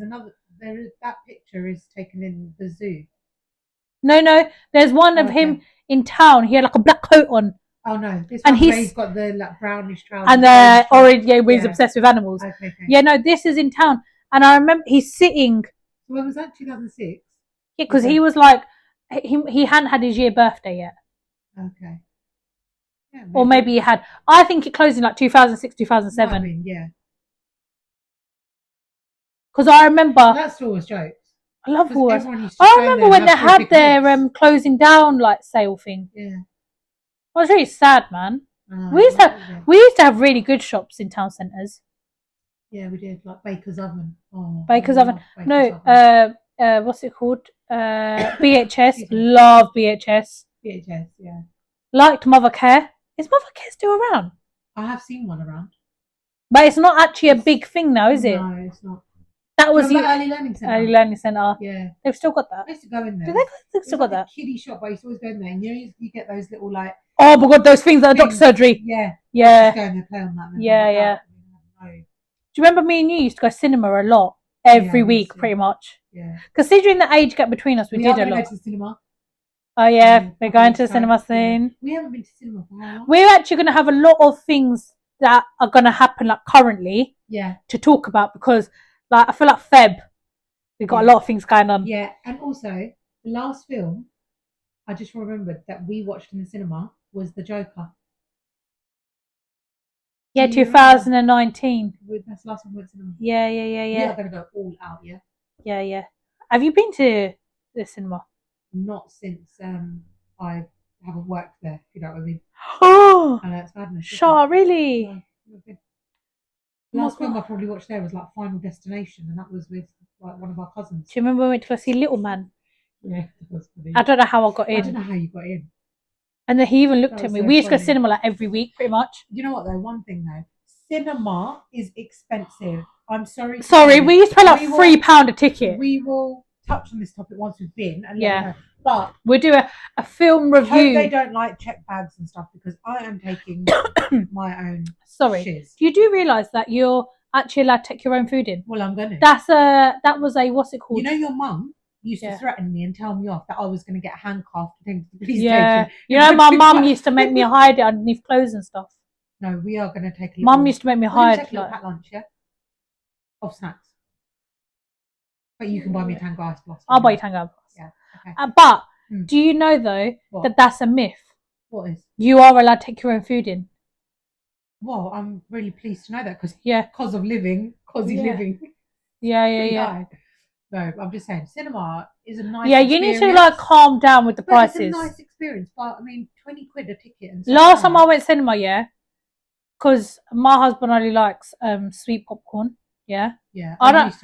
that picture is taken in the zoo. No. There's one of him in town. He had like a black coat on. Oh no, this one he's got the like brownish trousers. And the orange, he's obsessed with animals. Okay. Yeah, no, this is in town. And I remember he's sitting. When was that? 2006? Yeah, because he was like, he hadn't had his year birthday yet. Okay. Yeah, or maybe he had. I think it closed in like 2006, 2007. Yeah. Because I remember. That store was jokes. I love Woolworths. I remember when they had their closing down like sale thing. Yeah. I was really sad, man. We used to have really good shops in town centres. Yeah, we did, like Baker's Oven. Oh, Baker's Oven. What's it called? BHS. Love BHS. BHS, yeah. Liked Mother Care. Is Mother Care still around? I have seen one around. But it's not actually a big thing now, is it? No, it's not. That was Remember the Early Learning Centre? Early Learning Centre. Yeah. They've still got that. I used to go in there. Do they've still got like that? A kiddie shop, but I used to always go in there. And you get those little like. Oh my god, those things that are doctor surgery. Yeah. Yeah. Just go in there, play on that. Yeah. No. Do you remember me and you used to go cinema a lot? Every week, pretty much. Yeah. Considering the age gap between us, we did a lot. Go to the cinema. Oh yeah, we're going to the cinema soon. Yeah. We haven't been to cinema for how long? We're actually going to have a lot of things that are going to happen like currently. Yeah. To talk about because like I feel like Feb, we've got a lot of things going on. Yeah, and also the last film I just remembered that we watched in the cinema was The Joker. Yeah, 2019. That's the last one we went to cinema. Yeah. We are going to go all out, yeah? Yeah. Have you been to the cinema? Not since I haven't worked there, if you know what I mean. Oh! I know, it's madness. Sure, really? No, last film I probably watched there was like Final Destination, and that was with like one of our cousins. Do you remember we went to go see Little Man? Yeah, that was funny. I don't know how I got in. I don't know how you got in. And then he even looked at me. We used to go to cinema like every week, pretty much. You know what though? One thing though, cinema is expensive. I'm sorry. Sorry, we used to pay like £3 a ticket. We will touch on this topic once we've been, and but we'll do a film review. I hope they don't like check bags and stuff because I am taking my own. Sorry, shiz. You do realise that you're actually allowed to take your own food in? Well, I'm gonna. That was a what's it called? You know, your mum used to threaten me and tell me off that I was going to get handcuffed and taken to the police station. You know, my mum used to make me hide it underneath clothes and stuff. No, we are going to take. Mum used to make me hide like packed lunch, yeah, of snacks. But you can buy me a Tango Ice Blast. I'll buy you Tango Ice Blast. Yeah. Okay. But do you know though that that's a myth? What is? You are allowed to take your own food in. Well, I'm really pleased to know that because of living, living. Yeah. No, I'm just saying, cinema is a nice. Yeah, you need to like calm down with the prices. It's a nice experience, but I mean, 20 quid a ticket. And last time I went cinema, because my husband only likes sweet popcorn. Yeah. I don't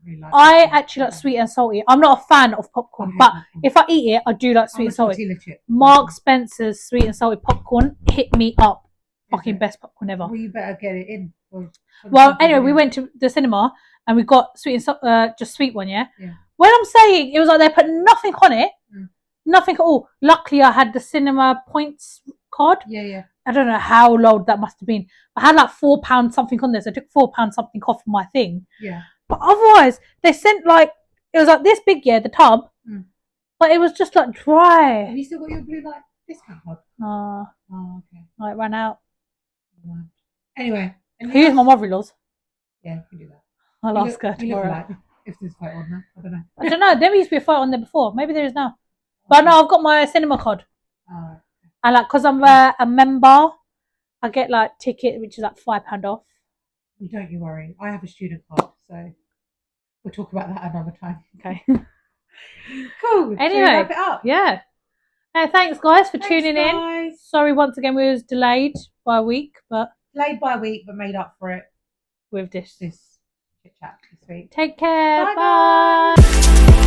really like. I actually like sweet and salty. I'm not a fan of popcorn, but if I eat it, I do like sweet and salty. Mark Spencer's sweet and salty popcorn hit me up. Fucking best popcorn ever. Well, you better get it in. Well, anyway, we went to the cinema and we got sweet and just sweet one, yeah. When I'm saying it was like they put nothing on it, nothing at all. Luckily, I had the cinema points card. Yeah. I don't know how low that must have been. I had like £4 something on there, so I took £4 something off my thing. Yeah. But otherwise, they sent like it was like this big, the tub, but it was just like dry. Have you still got your blue light discount card? Oh, okay. It ran out. Anyway, here's my mother-in-law's. Yeah, you can do that. I'll ask her tomorrow. Like, if there's a fight on there, I don't know. I don't know. There used to be a fight on there before. Maybe there is now. But no, I've got my cinema card. And like, cause I'm a member, I get like ticket, which is like £5 off. Don't you worry. I have a student card, so we'll talk about that another time. Okay. Cool. Anyway, wrap it up. Yeah. Thanks guys for tuning in. Sorry once again we was delayed by a week, but made up for it with this chit chat this week. Take care. Bye.